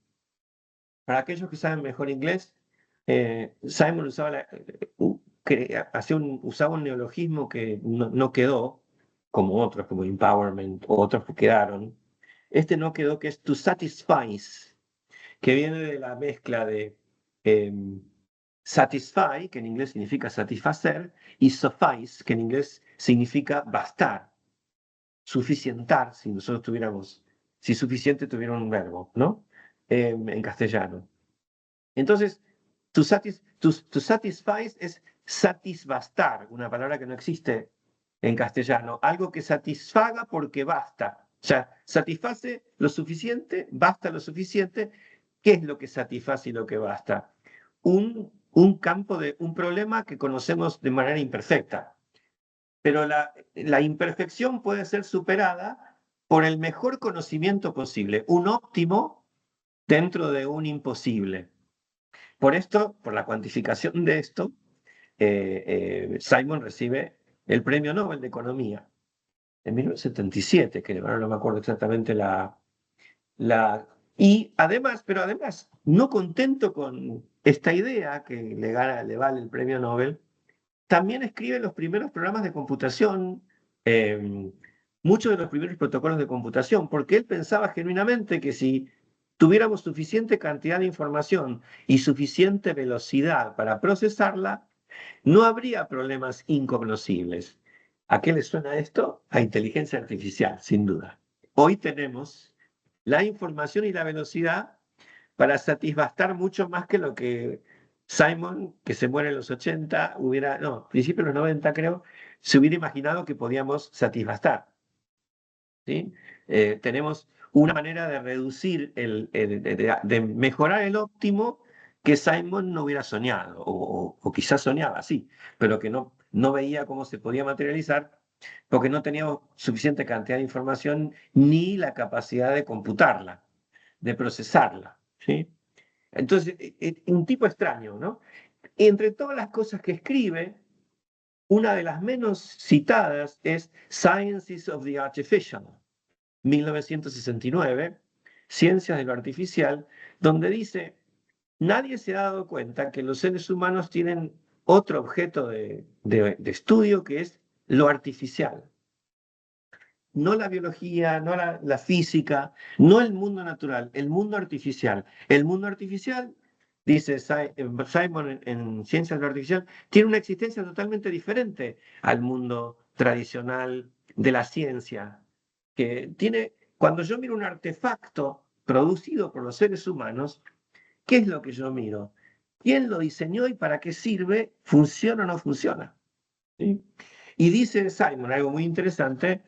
Para aquellos que saben mejor inglés, Simon usaba un neologismo que no quedó, como otros, como empowerment, o otros que quedaron. Este no quedó, que es to satisfice, que viene de la mezcla de satisfy, que en inglés significa satisfacer, y suffice, que en inglés significa bastar, suficientar, si nosotros tuviéramos, si suficiente tuviera un verbo, ¿no? En castellano. Entonces, to satisfy es satisbastar, una palabra que no existe en castellano, algo que satisfaga porque basta. O sea, satisface lo suficiente, basta lo suficiente. ¿Qué es lo que satisface y lo que basta? Un campo de un problema que conocemos de manera imperfecta. Pero la imperfección puede ser superada por el mejor conocimiento posible, un óptimo dentro de un imposible. Por esto, por la cuantificación de esto, Simon recibe el Premio Nobel de Economía en 1977, que ahora no me acuerdo exactamente y además, pero además, no contento con esta idea que le vale el Premio Nobel, también escribe los primeros programas de computación, muchos de los primeros protocolos de computación, porque él pensaba genuinamente que si tuviéramos suficiente cantidad de información y suficiente velocidad para procesarla, no habría problemas incognoscibles. ¿A qué le suena esto? A inteligencia artificial, sin duda. Hoy tenemos la información y la velocidad para satisbastar mucho más que lo que Simon, que se muere en los 80, principios de los 90 creo, se hubiera imaginado que podíamos satisbastar. ¿Sí? Tenemos una manera de reducir, de mejorar el óptimo que Simon no hubiera soñado, o quizás soñaba, sí, pero que no veía cómo se podía materializar porque no teníamos suficiente cantidad de información ni la capacidad de computarla, de procesarla. ¿Sí? Entonces, un tipo extraño, ¿no? Entre todas las cosas que escribe, una de las menos citadas es Sciences of the Artificial, 1969, Ciencias de lo Artificial, donde dice, nadie se ha dado cuenta que los seres humanos tienen otro objeto de estudio que es lo artificial. No la biología, no la física, no el mundo natural, el mundo artificial. El mundo artificial, dice Simon en Ciencias de lo Artificial, tiene una existencia totalmente diferente al mundo tradicional de la ciencia, que tiene, cuando yo miro un artefacto producido por los seres humanos, ¿qué es lo que yo miro? ¿Quién lo diseñó y para qué sirve? ¿Funciona o no funciona? ¿Sí? Y dice Simon algo muy interesante,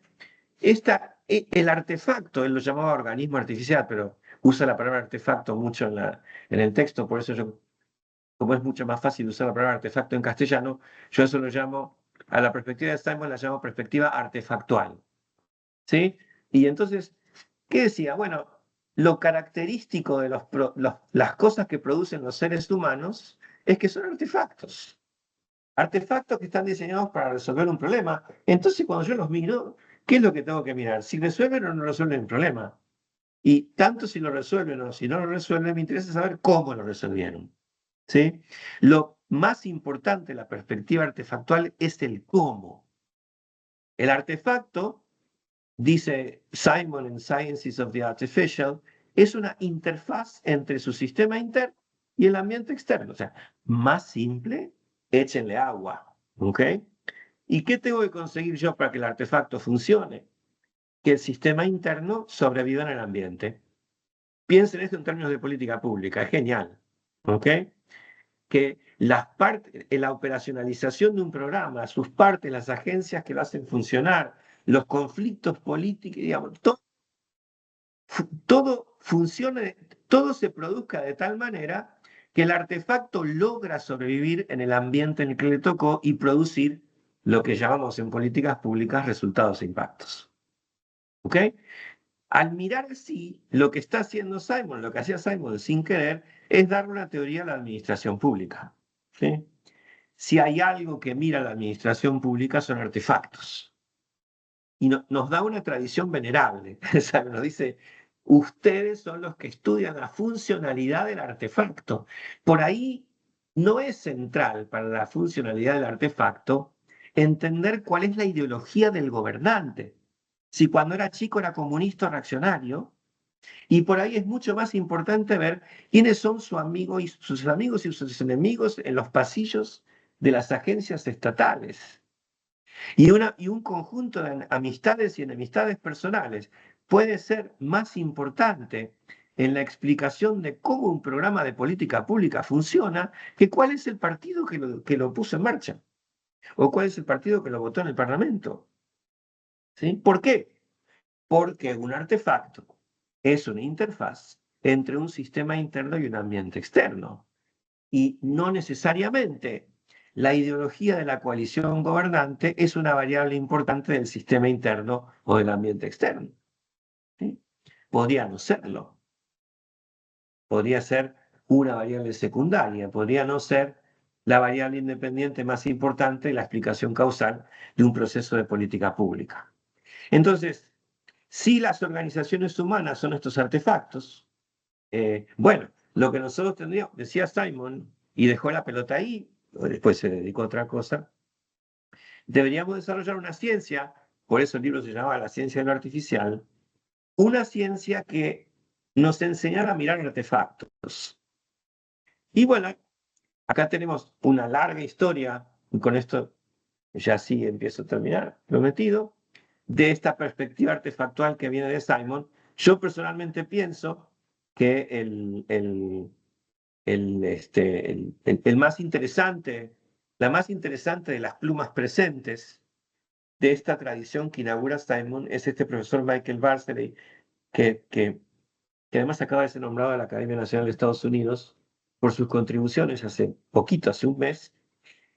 el artefacto, él lo llamaba organismo artificial, pero usa la palabra artefacto mucho en el texto, por eso yo, como es mucho más fácil usar la palabra artefacto en castellano, yo eso lo llamo, a la perspectiva de Simon la llamo perspectiva artefactual. ¿Sí? Y entonces, ¿qué decía? Bueno, lo característico de las cosas que producen los seres humanos es que son artefactos. Artefactos que están diseñados para resolver un problema. Entonces, cuando yo los miro, ¿qué es lo que tengo que mirar? Si resuelven o no resuelven el problema. Y tanto si lo resuelven o si no lo resuelven, me interesa saber cómo lo resolvieron. ¿Sí? Lo más importante de la perspectiva artefactual es el cómo. El artefacto, dice Simon en Sciences of the Artificial, es una interfaz entre su sistema interno y el ambiente externo. O sea, más simple, échenle agua. ¿Ok? ¿Y qué tengo que conseguir yo para que el artefacto funcione? Que el sistema interno sobreviva en el ambiente. Piensen esto en términos de política pública, es genial. ¿Ok? Que la operacionalización de un programa, sus partes, las agencias que lo hacen funcionar, los conflictos políticos, digamos, todo funcione, todo se produzca de tal manera que el artefacto logra sobrevivir en el ambiente en el que le tocó y producir lo que llamamos en políticas públicas resultados e impactos. ¿Ok? Al mirar así, lo que está haciendo Simon, lo que hacía Simon sin querer, es dar una teoría a la administración pública. ¿Sí? Si hay algo que mira la administración pública son artefactos. Y nos da una tradición venerable. Nos dice, ustedes son los que estudian la funcionalidad del artefacto. Por ahí no es central para la funcionalidad del artefacto entender cuál es la ideología del gobernante. Si cuando era chico era comunista o reaccionario, y por ahí es mucho más importante ver quiénes son sus amigos y sus enemigos en los pasillos de las agencias estatales. Y un conjunto de amistades y enemistades personales puede ser más importante en la explicación de cómo un programa de política pública funciona que cuál es el partido que lo puso en marcha o cuál es el partido que lo votó en el Parlamento. ¿Sí? ¿Por qué? Porque un artefacto es una interfaz entre un sistema interno y un ambiente externo. Y no necesariamente la ideología de la coalición gobernante es una variable importante del sistema interno o del ambiente externo. ¿Sí? Podría no serlo. Podría ser una variable secundaria, podría no ser la variable independiente más importante de la explicación causal de un proceso de política pública. Entonces, si las organizaciones humanas son estos artefactos, bueno, lo que nosotros tendríamos, decía Simon, y dejó la pelota ahí, después se dedicó a otra cosa, deberíamos desarrollar una ciencia, por eso el libro se llamaba La ciencia de lo artificial, una ciencia que nos enseñara a mirar artefactos. Y bueno, acá tenemos una larga historia, y con esto ya sí empiezo a terminar, prometido, de esta perspectiva artefactual que viene de Simon. Yo personalmente pienso que el más interesante, la más interesante de las plumas presentes de esta tradición que inaugura Simon es este profesor Michael Bartley, que además acaba de ser nombrado a la Academia Nacional de Estados Unidos por sus contribuciones hace poquito, hace un mes,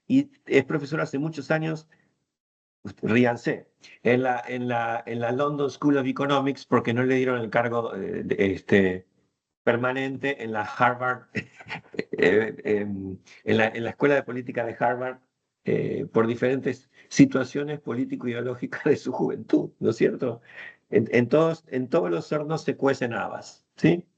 y es profesor hace muchos años, ríanse, en la London School of Economics porque no le dieron el cargo permanente en la Harvard, en la Escuela de Política de Harvard, por diferentes situaciones político-ideológicas de su juventud, ¿no es cierto? En todos los hornos se cuecen habas, ¿sí?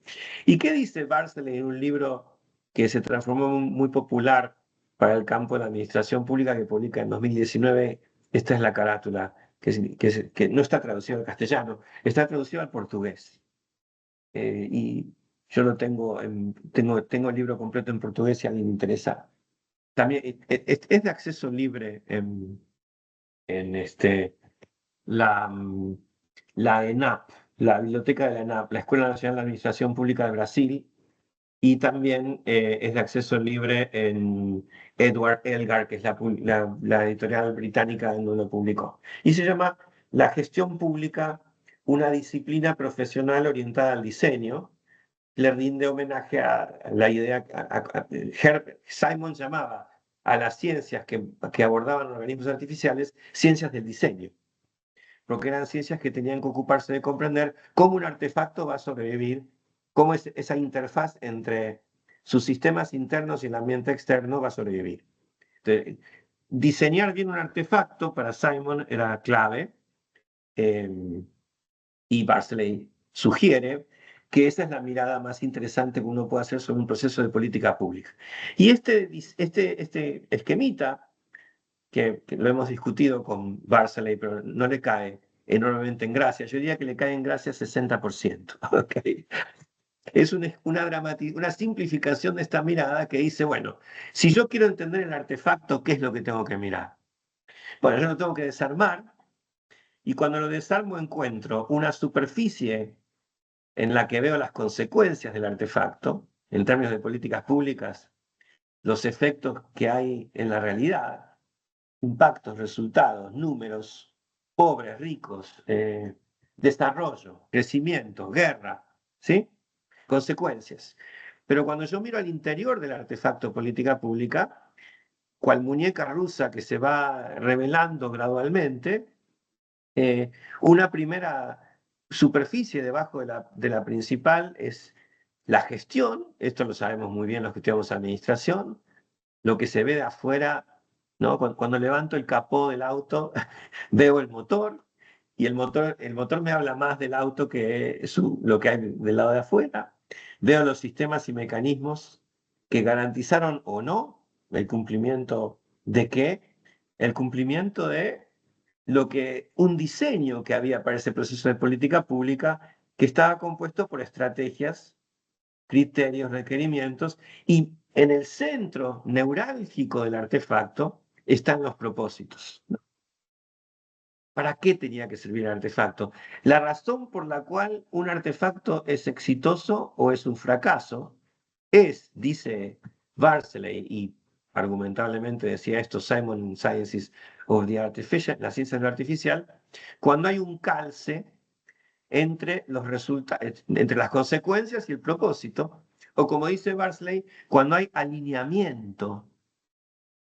¿Y qué dice Bartley en un libro que se transformó muy popular para el campo de la administración pública que publica en 2019? Esta es la carátula, que no está traducido al castellano, está traducido al portugués. Y yo lo tengo el libro completo en portugués si a alguien le interesa. También es de acceso libre en la, mm, la ENAP, la biblioteca de la ENAP, la Escuela Nacional de Administración Pública de Brasil, y también es de acceso libre en Edward Elgar, que es la editorial británica en donde lo publicó. Y se llama La gestión pública, una disciplina profesional orientada al diseño. Le rinde homenaje a la idea, Simon llamaba a las ciencias que abordaban organismos artificiales ciencias del diseño, porque eran ciencias que tenían que ocuparse de comprender cómo un artefacto va a sobrevivir, cómo esa interfaz entre sus sistemas internos y el ambiente externo va a sobrevivir. Entonces, diseñar bien un artefacto para Simon era clave, y Bartley sugiere que esa es la mirada más interesante que uno puede hacer sobre un proceso de política pública. Y este esquemita, que lo hemos discutido con Bartley, pero no le cae enormemente en gracia, yo diría que le cae en gracia 60%. ¿Okay? Es una simplificación de esta mirada que dice, bueno, si yo quiero entender el artefacto, ¿qué es lo que tengo que mirar? Bueno, yo lo tengo que desarmar, y cuando lo desarmo encuentro una superficie en la que veo las consecuencias del artefacto, en términos de políticas públicas, los efectos que hay en la realidad, impactos, resultados, números, pobres, ricos, desarrollo, crecimiento, guerra, ¿sí? Consecuencias. Pero cuando yo miro al interior del artefacto política pública, cual muñeca rusa que se va revelando gradualmente, una primera superficie debajo de la principal es la gestión, esto lo sabemos muy bien los que estudiamos administración, lo que se ve de afuera, ¿no? Cuando levanto el capó del auto, veo el motor, y el motor me habla más del auto que lo que hay del lado de afuera. Veo los sistemas y mecanismos que garantizaron o no el cumplimiento de qué, el cumplimiento de lo que un diseño que había para ese proceso de política pública que estaba compuesto por estrategias, criterios, requerimientos, y en el centro neurálgico del artefacto están los propósitos. ¿Para qué tenía que servir el artefacto? La razón por la cual un artefacto es exitoso o es un fracaso es, dice Barclay, y argumentablemente decía esto Simon in Sciences of the Artificial, la ciencia de lo artificial, cuando hay un calce entre entre las consecuencias y el propósito, o como dice Barclay, cuando hay alineamiento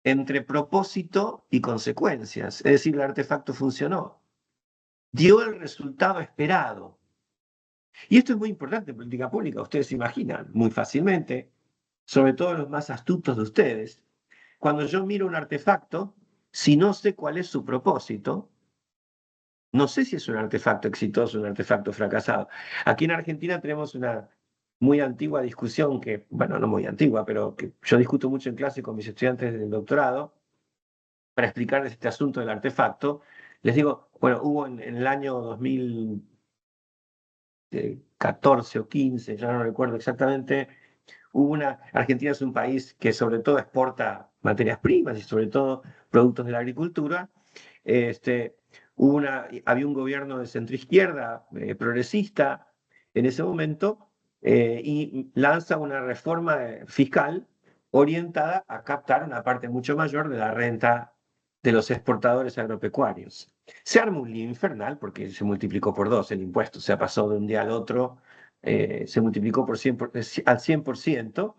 entre propósito y consecuencias, es decir, el artefacto funcionó, dio el resultado esperado. Y esto es muy importante en política pública, ustedes se imaginan muy fácilmente, sobre todo los más astutos de ustedes, cuando yo miro un artefacto, si no sé cuál es su propósito, no sé si es un artefacto exitoso o un artefacto fracasado. Aquí en Argentina tenemos una muy antigua discusión que, bueno, no muy antigua, pero que yo discuto mucho en clase con mis estudiantes del doctorado para explicarles este asunto del artefacto. Les digo, bueno, hubo en el año 2014 o 15, ya no recuerdo exactamente, Argentina es un país que sobre todo exporta materias primas y sobre todo productos de la agricultura. Este, había un gobierno de centroizquierda, progresista, en ese momento, y lanza una reforma fiscal orientada a captar una parte mucho mayor de la renta de los exportadores agropecuarios. Se arma un lío infernal porque se multiplicó por dos el impuesto, o sea, pasó de un día al otro, se multiplicó al 100%.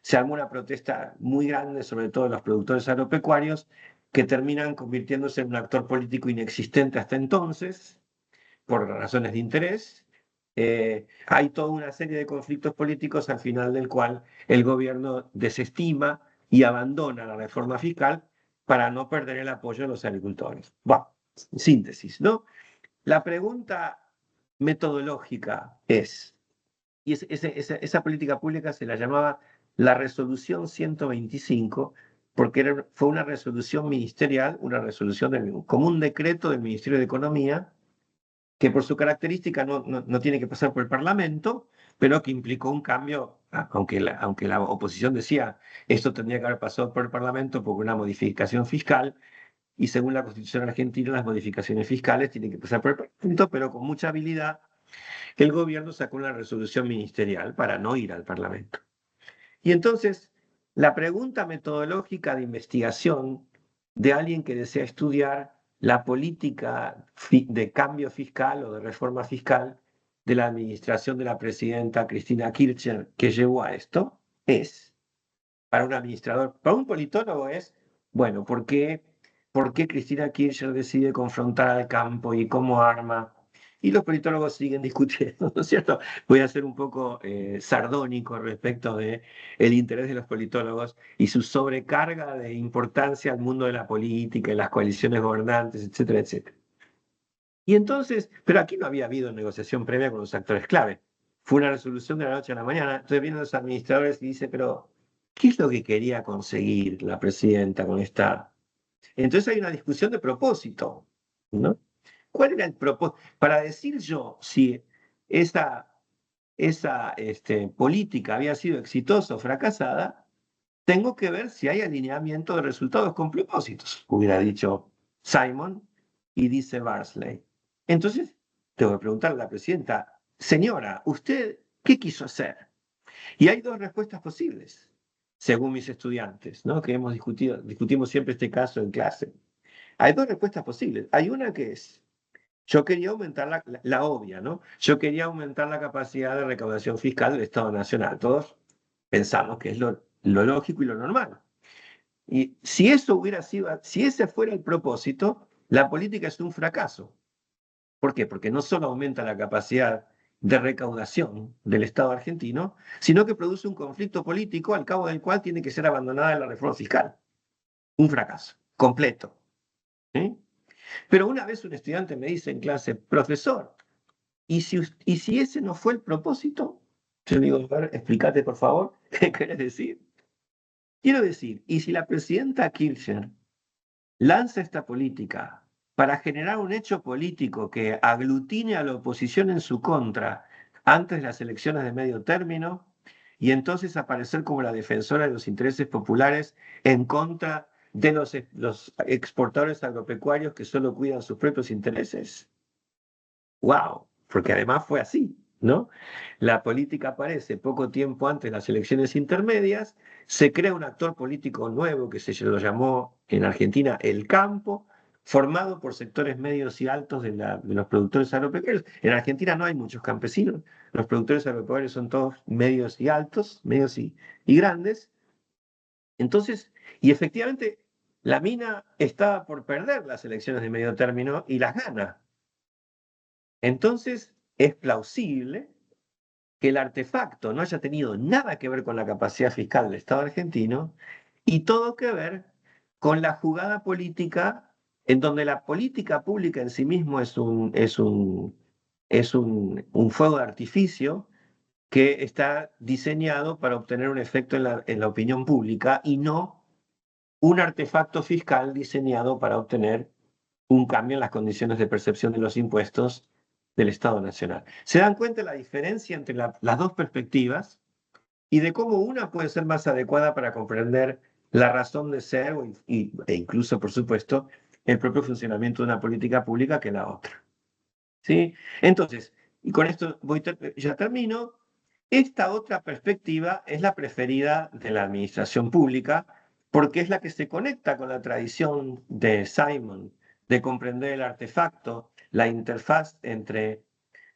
Se armó una protesta muy grande, sobre todo de los productores agropecuarios, que terminan convirtiéndose en un actor político inexistente hasta entonces, por razones de interés. Hay toda una serie de conflictos políticos al final del cual el gobierno desestima y abandona la reforma fiscal para no perder el apoyo de los agricultores. Bueno, en síntesis, ¿no? La pregunta metodológica es, y esa política pública se la llamaba la resolución 125, porque fue una resolución ministerial, una resolución como un decreto del Ministerio de Economía, que por su característica no tiene que pasar por el Parlamento, pero que implicó un cambio, aunque la oposición decía esto tendría que haber pasado por el Parlamento porque una modificación fiscal, y según la Constitución argentina las modificaciones fiscales tienen que pasar por el Parlamento, pero con mucha habilidad el gobierno sacó una resolución ministerial para no ir al Parlamento. Y entonces, la pregunta metodológica de investigación de alguien que desea estudiar la política de cambio fiscal o de reforma fiscal de la administración de la presidenta Cristina Kirchner que llevó a esto es, para un administrador, para un politólogo es, bueno, por qué Cristina Kirchner decide confrontar al campo y cómo arma? Y los politólogos siguen discutiendo, ¿no es cierto? Voy a ser un poco sardónico respecto de el interés de los politólogos y su sobrecarga de importancia al mundo de la política y las coaliciones gobernantes, etcétera, etcétera. Y entonces, pero aquí no había habido negociación previa con los actores clave. Fue una resolución de la noche a la mañana. Entonces vienen los administradores y dicen, pero ¿qué es lo que quería conseguir la presidenta con esta? Entonces hay una discusión de propósito, ¿no? ¿Cuál era el propósito? Para decir yo si esa política había sido exitosa o fracasada, tengo que ver si hay alineamiento de resultados con propósitos, hubiera dicho Simon y dice Barclay. Entonces, tengo que preguntarle a la presidenta, señora, ¿usted qué quiso hacer? Y hay dos respuestas posibles, según mis estudiantes, ¿no? Que hemos discutimos siempre este caso en clase. Hay dos respuestas posibles. Hay una que es, yo quería aumentar la obvia, ¿no? Yo quería aumentar la capacidad de recaudación fiscal del Estado Nacional. Todos pensamos que es lo lógico y lo normal. Y si eso hubiera sido, si ese fuera el propósito, la política es un fracaso. ¿Por qué? Porque no solo aumenta la capacidad de recaudación del Estado argentino, sino que produce un conflicto político al cabo del cual tiene que ser abandonada la reforma fiscal. Un fracaso, completo. ¿Sí? Pero una vez un estudiante me dice en clase, profesor, ¿y si ese no fue el propósito? Yo le digo, a ver, explícate por favor, ¿qué querés decir? Quiero decir, ¿y si la presidenta Kirchner lanza esta política para generar un hecho político que aglutine a la oposición en su contra antes de las elecciones de medio término y entonces aparecer como la defensora de los intereses populares en contra de los exportadores agropecuarios que solo cuidan sus propios intereses? ¡Wow! Porque además fue así, ¿no? La política aparece poco tiempo antes de las elecciones intermedias, se crea un actor político nuevo que se lo llamó en Argentina el campo, formado por sectores medios y altos de los productores agropecuarios. En Argentina no hay muchos campesinos, los productores agropecuarios son todos medios y altos, medios y grandes. Entonces, y efectivamente, la mina estaba por perder las elecciones de medio término y las gana. Entonces, es plausible que el artefacto no haya tenido nada que ver con la capacidad fiscal del Estado argentino y todo que ver con la jugada política en donde la política pública en sí mismo es un fuego de artificio que está diseñado para obtener un efecto en la opinión pública y no un artefacto fiscal diseñado para obtener un cambio en las condiciones de percepción de los impuestos del Estado Nacional. ¿Se dan cuenta de la diferencia entre las dos perspectivas y de cómo una puede ser más adecuada para comprender la razón de ser e incluso, por supuesto, el propio funcionamiento de una política pública que la otra? ¿Sí? Entonces, y con esto ya termino, esta otra perspectiva es la preferida de la administración pública porque es la que se conecta con la tradición de Simon de comprender el artefacto, la interfaz entre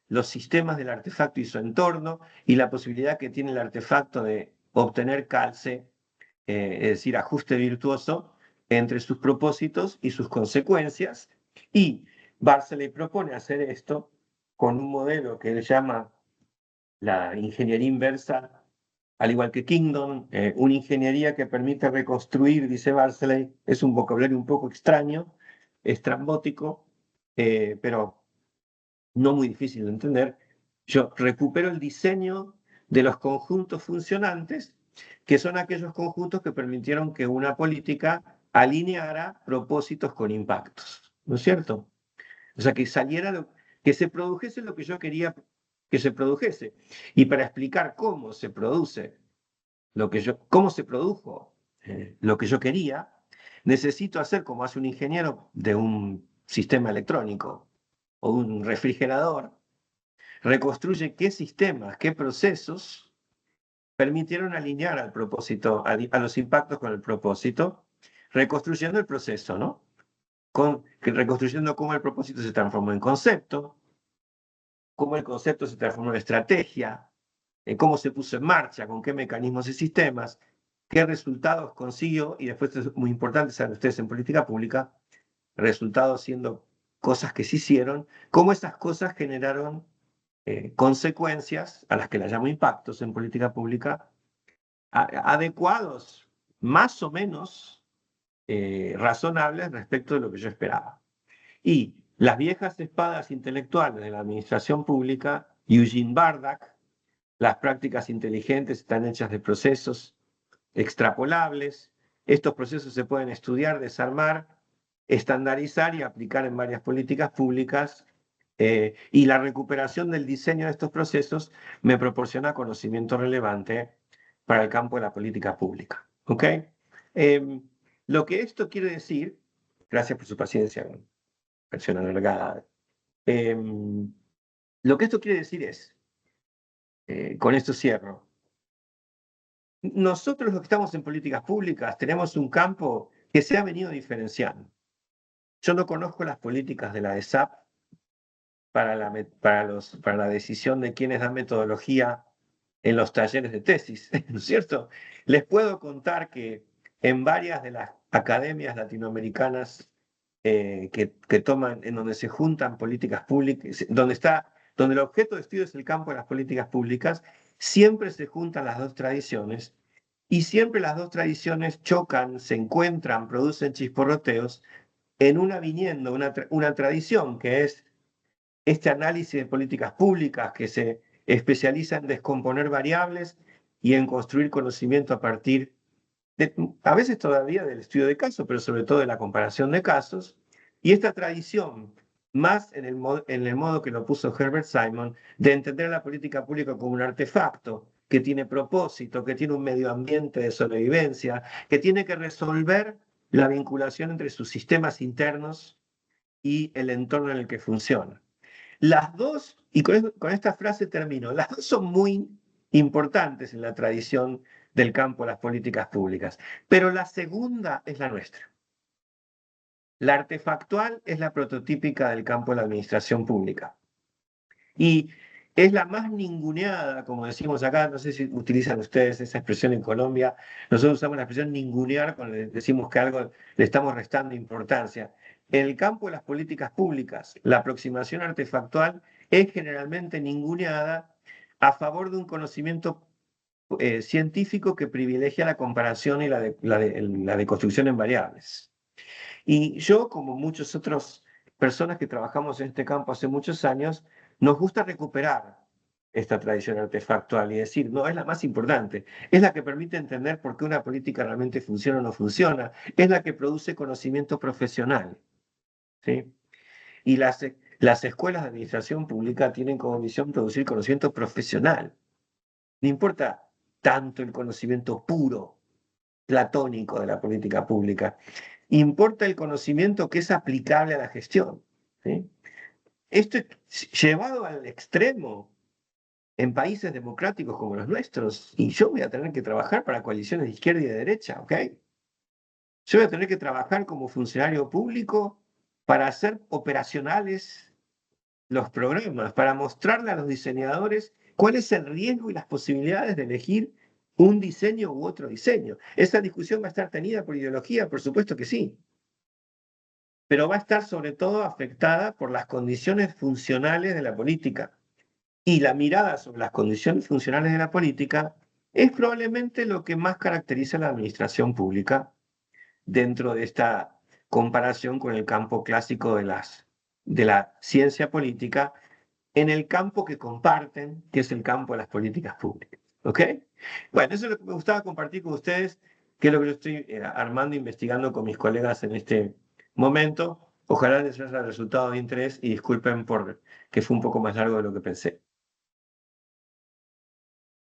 los sistemas del artefacto y su entorno y la posibilidad que tiene el artefacto de obtener calce, es decir, ajuste virtuoso entre sus propósitos y sus consecuencias. Y Barclay propone hacer esto con un modelo que él llama la ingeniería inversa, al igual que Kingdom, una ingeniería que permite reconstruir, dice Barclay, es un vocabulario un poco extraño, estrambótico, pero no muy difícil de entender. Yo recupero el diseño de los conjuntos funcionantes, que son aquellos conjuntos que permitieron que una política alineara propósitos con impactos, ¿no es cierto? O sea, que se produjese lo que yo quería que se produjese. Y para explicar cómo se produce cómo se produjo lo que yo quería, necesito hacer como hace un ingeniero de un sistema electrónico o un refrigerador, reconstruye qué sistemas, qué procesos permitieron alinear al propósito, a los impactos con el propósito, reconstruyendo el proceso, ¿no? Reconstruyendo cómo el propósito se transformó en concepto, cómo el concepto se transformó en estrategia, en cómo se puso en marcha, con qué mecanismos y sistemas, qué resultados consiguió, y después es muy importante, saben ustedes en política pública, resultados siendo cosas que se hicieron, cómo esas cosas generaron consecuencias, a las que las llamo impactos en política pública, adecuados, más o menos razonables respecto de lo que yo esperaba. Y las viejas espadas intelectuales de la administración pública, Eugene Bardak, las prácticas inteligentes están hechas de procesos extrapolables. Estos procesos se pueden estudiar, desarmar, estandarizar y aplicar en varias políticas públicas. Y la recuperación del diseño de estos procesos me proporciona conocimiento relevante para el campo de la política pública. ¿Ok? Lo que esto quiere decir, gracias por su paciencia, versión alargada. Lo que esto quiere decir es, con esto cierro, nosotros los que estamos en políticas públicas tenemos un campo que se ha venido diferenciando. Yo no conozco las políticas de la ESAP para la decisión de quiénes dan metodología en los talleres de tesis, ¿no es cierto? Les puedo contar que en varias de las academias latinoamericanas que toman, en donde se juntan políticas públicas, donde el objeto de estudio es el campo de las políticas públicas, siempre se juntan las dos tradiciones y siempre las dos tradiciones chocan, se encuentran, producen chisporroteos en viniendo una tradición que es este análisis de políticas públicas que se especializa en descomponer variables y en construir conocimiento a partir a veces todavía del estudio de casos, pero sobre todo de la comparación de casos. Y esta tradición, más en el modo que lo puso Herbert Simon, de entender la política pública como un artefacto que tiene propósito, que tiene un medio ambiente de sobrevivencia, que tiene que resolver la vinculación entre sus sistemas internos y el entorno en el que funciona. Las dos, y con esta frase termino, las dos son muy importantes en la tradición del campo de las políticas públicas, pero la segunda es la nuestra. La artefactual es la prototípica del campo de la administración pública. Y es la más ninguneada, como decimos acá, no sé si utilizan ustedes esa expresión en Colombia, nosotros usamos la expresión ningunear cuando decimos que algo le estamos restando importancia. En el campo de las políticas públicas, la aproximación artefactual es generalmente ninguneada a favor de un conocimiento científico que privilegia la comparación y la deconstrucción en variables. Y yo, como muchas otras personas que trabajamos en este campo hace muchos años, nos gusta recuperar esta tradición artefactual y decir, no, es la más importante, es la que permite entender por qué una política realmente funciona o no funciona, es la que produce conocimiento profesional. ¿Sí? Y las escuelas de administración pública tienen como misión producir conocimiento profesional. No importa tanto el conocimiento puro, platónico de la política pública, importa el conocimiento que es aplicable a la gestión. ¿Sí? Esto llevado al extremo en países democráticos como los nuestros, y yo voy a tener que trabajar para coaliciones de izquierda y de derecha, ¿ok? Yo voy a tener que trabajar como funcionario público para hacer operacionales los programas, para mostrarle a los diseñadores cuál es el riesgo y las posibilidades de elegir un diseño u otro diseño. Esa discusión va a estar tenida por ideología, por supuesto que sí, pero va a estar sobre todo afectada por las condiciones funcionales de la política. Y la mirada sobre las condiciones funcionales de la política es probablemente lo que más caracteriza a la administración pública dentro de esta comparación con el campo clásico de la ciencia política, en el campo que comparten, que es el campo de las políticas públicas. ¿Ok? Bueno, eso es lo que me gustaba compartir con ustedes, que es lo que yo estoy armando, investigando con mis colegas en este momento. Ojalá les haya resultado de interés y disculpen por que fue un poco más largo de lo que pensé.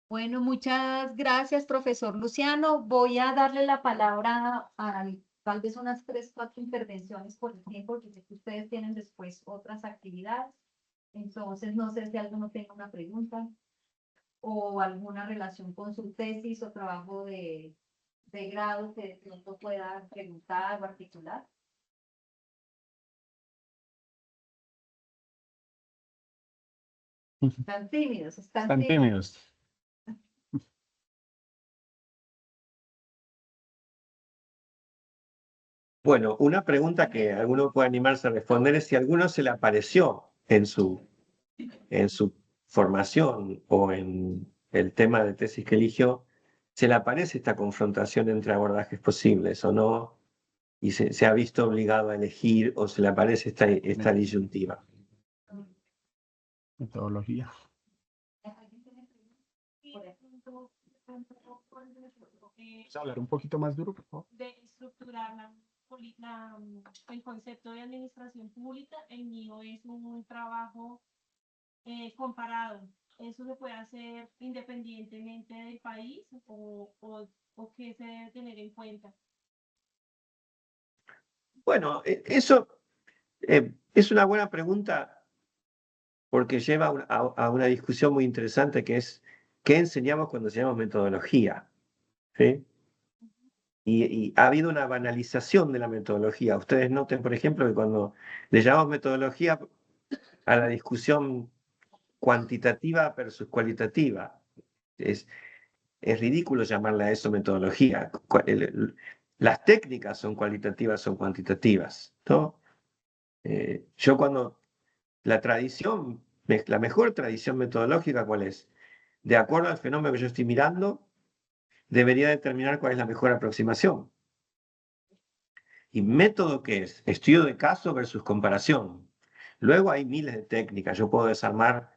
Bueno, muchas gracias, profesor Luciano. Voy a darle la palabra a tal vez unas 3, 4 intervenciones por el tiempo, porque sé que ustedes tienen después otras actividades. Entonces, no sé si alguno tenga una pregunta o alguna relación con su tesis o trabajo de grado que de pronto pueda preguntar o articular. Están tímidos, están tímidos. Bueno, una pregunta que alguno puede animarse a responder es si a alguno se le apareció en su formación o en el tema de tesis que eligió, se le aparece esta confrontación entre abordajes posibles o no, y se ha visto obligado a elegir o se le aparece esta disyuntiva. Metodología. ¿Puedes hablar un poquito más duro, por favor? De estructurar el concepto de administración pública, el mío es un trabajo comparado. ¿Eso se puede hacer independientemente del país o qué se debe tener en cuenta? Bueno, eso es una buena pregunta porque lleva a una discusión muy interesante que es ¿qué enseñamos cuando enseñamos metodología? ¿Sí? Y ha habido una banalización de la metodología. Ustedes noten, por ejemplo, que cuando le llamamos metodología a la discusión cuantitativa versus cualitativa, es ridículo llamarle a eso metodología. las técnicas son cualitativas o cuantitativas, ¿no? Yo cuando la tradición, la mejor tradición metodológica, ¿cuál es? De acuerdo al fenómeno que yo estoy mirando, debería determinar cuál es la mejor aproximación. ¿Y método qué es? Estudio de caso versus comparación. Luego hay miles de técnicas. Yo puedo desarmar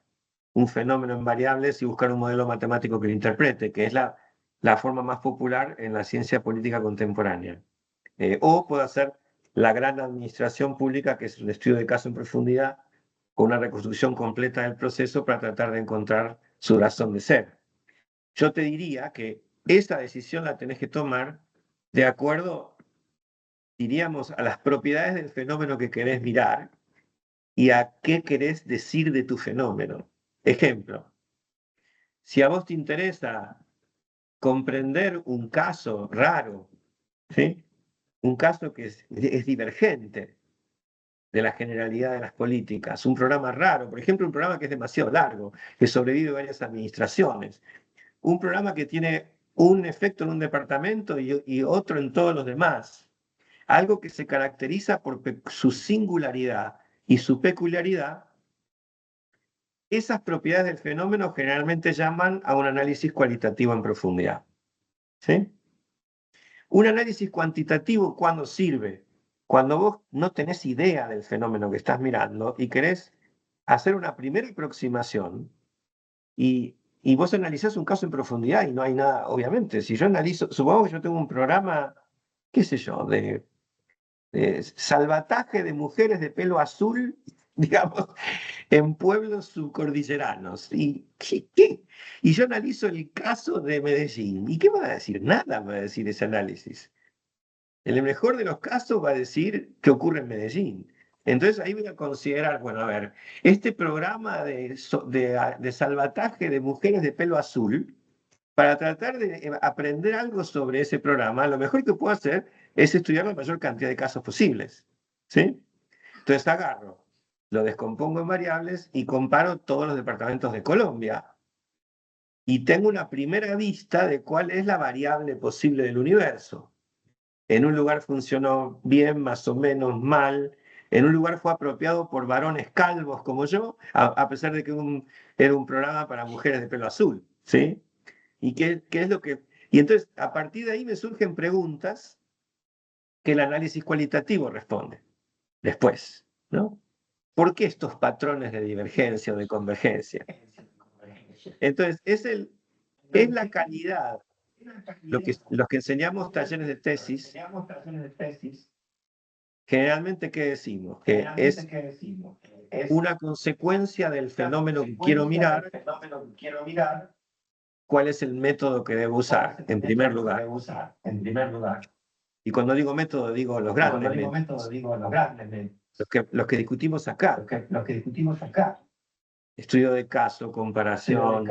un fenómeno en variables y buscar un modelo matemático que lo interprete, que es la forma más popular en la ciencia política contemporánea. O puedo hacer la gran administración pública, que es un estudio de caso en profundidad, con una reconstrucción completa del proceso para tratar de encontrar su razón de ser. Yo te diría que esa decisión la tenés que tomar de acuerdo, diríamos, a las propiedades del fenómeno que querés mirar y a qué querés decir de tu fenómeno. Ejemplo, si a vos te interesa comprender un caso raro, ¿sí? Un caso que es divergente de la generalidad de las políticas, un programa raro, por ejemplo, un programa que es demasiado largo, que sobrevive varias administraciones, un programa que tiene un efecto en un departamento y otro en todos los demás, algo que se caracteriza por su singularidad y su peculiaridad. Esas propiedades del fenómeno generalmente llaman a un análisis cualitativo en profundidad. ¿Sí? Un análisis cuantitativo, ¿cuándo sirve? Cuando vos no tenés idea del fenómeno que estás mirando y querés hacer una primera aproximación y vos analizás un caso en profundidad y no hay nada, obviamente. Si yo analizo, supongamos que yo tengo un programa, qué sé yo, de salvataje de mujeres de pelo azul, digamos, en pueblos subcordilleranos. Y yo analizo el caso de Medellín. ¿Y qué va a decir? Nada va a decir ese análisis. En el mejor de los casos va a decir qué ocurre en Medellín. Entonces ahí voy a considerar, bueno, a ver, este programa de salvataje de mujeres de pelo azul, para tratar de aprender algo sobre ese programa, lo mejor que puedo hacer es estudiar la mayor cantidad de casos posibles. ¿Sí? Entonces agarro, lo descompongo en variables y comparo todos los departamentos de Colombia. Y tengo una primera vista de cuál es la variable posible del universo. En un lugar funcionó bien, más o menos mal. En un lugar fue apropiado por varones calvos como yo, a pesar de que era un programa para mujeres de pelo azul. ¿Sí? ¿Y qué es lo que...? Y entonces, a partir de ahí me surgen preguntas que el análisis cualitativo responde después, ¿no? ¿Por qué estos patrones de divergencia o de convergencia? Entonces, es la calidad. Los que enseñamos talleres de tesis, generalmente, ¿qué decimos? Que es una consecuencia del fenómeno que quiero mirar, cuál es el método que debo usar, en primer lugar. Y cuando digo método, digo los grandes métodos. Los que discutimos acá. Estudio de caso, comparación,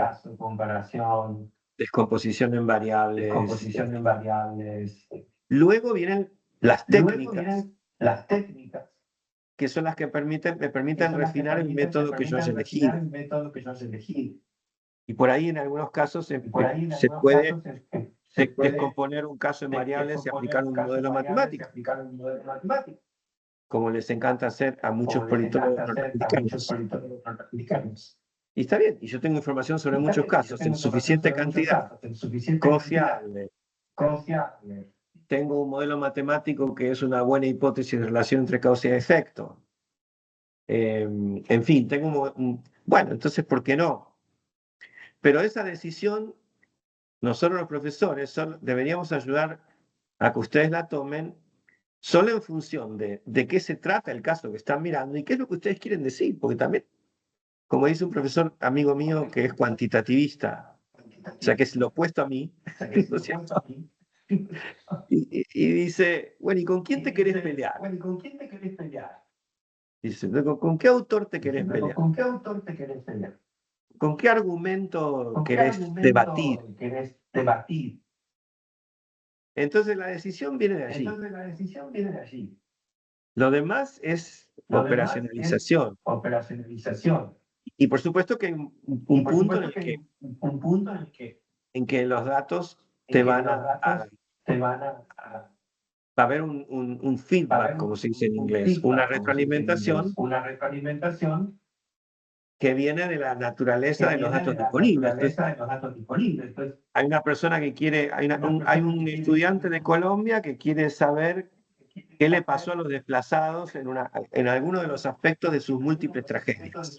descomposición en variables. Luego vienen las técnicas, que son las que me permiten refinar el método que yo haya elegido. Y por ahí, en algunos casos, se puede descomponer un caso en variables y aplicar un modelo matemático, como les encanta hacer a muchos politólogos norteamericanos. Y está bien, y yo tengo información sobre muchos casos, en suficiente cantidad, confiable. Tengo un modelo matemático que es una buena hipótesis de relación entre causa y efecto. En fin, tengo bueno, entonces, ¿por qué no? Pero esa decisión, nosotros los profesores deberíamos ayudar a que ustedes la tomen solo en función de qué se trata el caso que están mirando y qué es lo que ustedes quieren decir, porque también, como dice un profesor amigo mío que es cuantitativista, o sea, que es lo opuesto a mí, ¿no es cierto? Y dice, bueno, ¿y con quién te querés pelear? Dice, ¿con qué autor te querés pelear? ¿Con qué argumento querés debatir? Entonces la decisión viene de allí. Lo demás es operacionalización. Y por supuesto que hay un punto en que los datos te van a va a haber un feedback, como se dice en inglés, una retroalimentación que viene de la naturaleza de los datos disponibles. Entonces, hay una persona que quiere, hay un estudiante de Colombia que quiere saber qué le pasó a los desplazados en alguno de los aspectos de sus múltiples tragedias.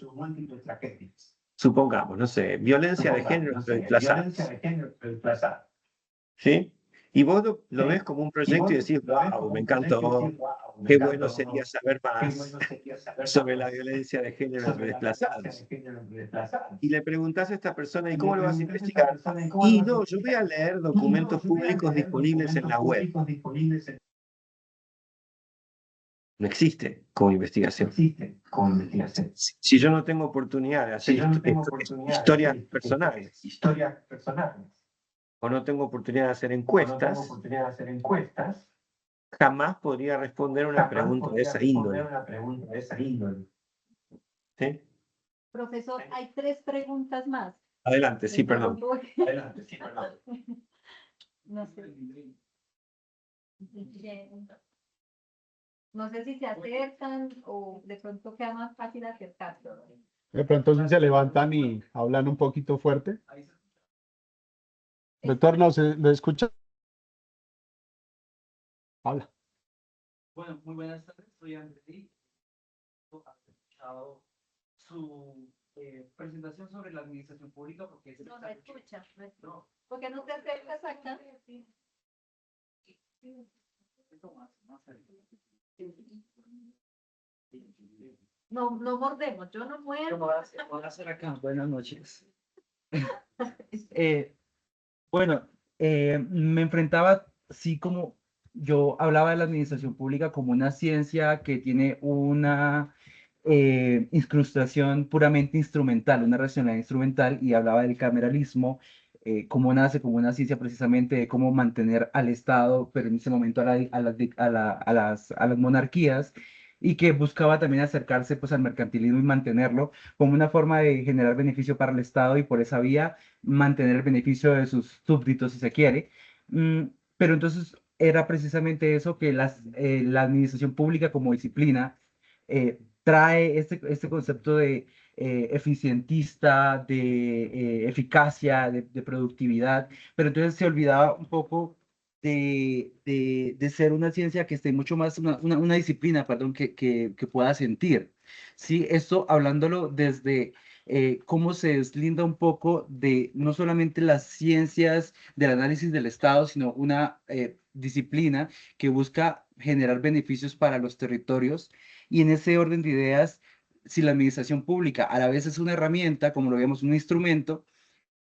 Supongamos, no sé, violencia de género entre desplazados. ¿Sí? Y vos lo ves como un proyecto y decís, wow, me encantó, qué bueno sería saber más sobre la violencia de género entre desplazados. Y le preguntás a esta persona, ¿y cómo lo vas a investigar? Y no, yo voy a leer documentos públicos disponibles en la web. No existe como investigación. Si yo no tengo oportunidad de hacer historias personales, o no tengo oportunidad de hacer encuestas, jamás podría responder una pregunta de esa índole. ¿Sí? Profesor, hay 3 preguntas más. Adelante, sí, perdón. No sé. No sé si se acercan o de pronto queda más fácil acercarse. De pronto si se levantan y hablan un poquito fuerte. Doctor, ¿no se lo escucha? Habla. Bueno, muy buenas tardes, soy Andrés. He escuchado su presentación sobre la administración pública porque es No, no escucha. No. ¿Por qué no te acercas acá? No, no mordemos, yo no muerdo. Voy a hacer acá. Buenas noches. Bueno, me enfrentaba, sí, como yo hablaba de la administración pública como una ciencia que tiene una incrustación puramente instrumental, una racionalidad instrumental, y hablaba del cameralismo, cómo nace como una ciencia precisamente de cómo mantener al Estado, pero en ese momento a las monarquías, y que buscaba también acercarse pues al mercantilismo y mantenerlo como una forma de generar beneficio para el Estado y por esa vía mantener el beneficio de sus súbditos, si se quiere. Mm, pero entonces era precisamente eso que la administración pública como disciplina trae este concepto de eficientista, de eficacia, de productividad, pero entonces se olvidaba un poco de ser una ciencia que esté mucho más, una disciplina, perdón, que pueda sentir. Sí, esto hablándolo desde cómo se deslinda un poco de no solamente las ciencias del análisis del Estado, sino una disciplina que busca generar beneficios para los territorios. Y en ese orden de ideas, si la administración pública a la vez es una herramienta, como lo vemos, un instrumento,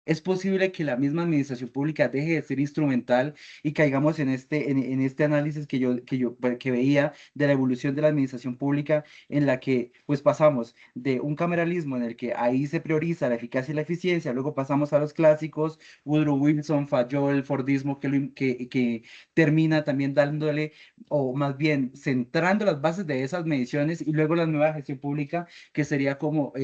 es posible que la misma administración pública deje de ser instrumental y caigamos en este análisis que veía de la evolución de la administración pública, en la que pues pasamos de un cameralismo en el que ahí se prioriza la eficacia y la eficiencia, luego pasamos a los clásicos, Woodrow Wilson falló el Fordismo que termina también dándole, o más bien centrando las bases de esas mediciones, y luego la nueva gestión pública, que sería como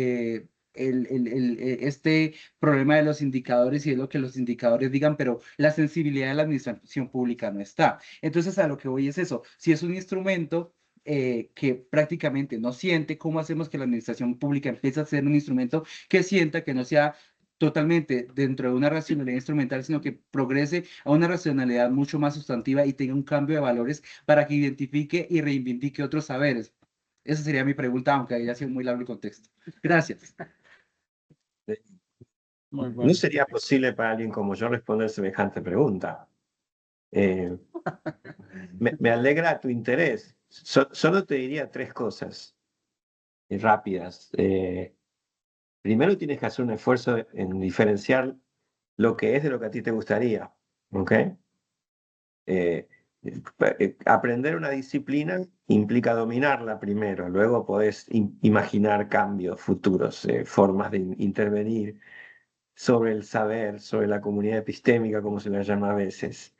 este problema de los indicadores, y es lo que los indicadores digan, pero la sensibilidad de la administración pública no está. Entonces, a lo que voy es eso, si es un instrumento que prácticamente no siente, ¿cómo hacemos que la administración pública empiece a ser un instrumento que sienta, que no sea totalmente dentro de una racionalidad instrumental, sino que progrese a una racionalidad mucho más sustantiva y tenga un cambio de valores para que identifique y reivindique otros saberes? Esa sería mi pregunta, aunque haya sido muy largo el contexto. Gracias. Muy No bueno. sería posible para alguien como yo responder semejante pregunta. Me alegra tu interés. Solo te diría 3 cosas rápidas. Primero tienes que hacer un esfuerzo en diferenciar lo que es de lo que a ti te gustaría. ¿Ok? Aprender una disciplina implica dominarla primero, luego podés imaginar cambios futuros, formas de intervenir sobre el saber, sobre la comunidad epistémica, como se la llama a veces.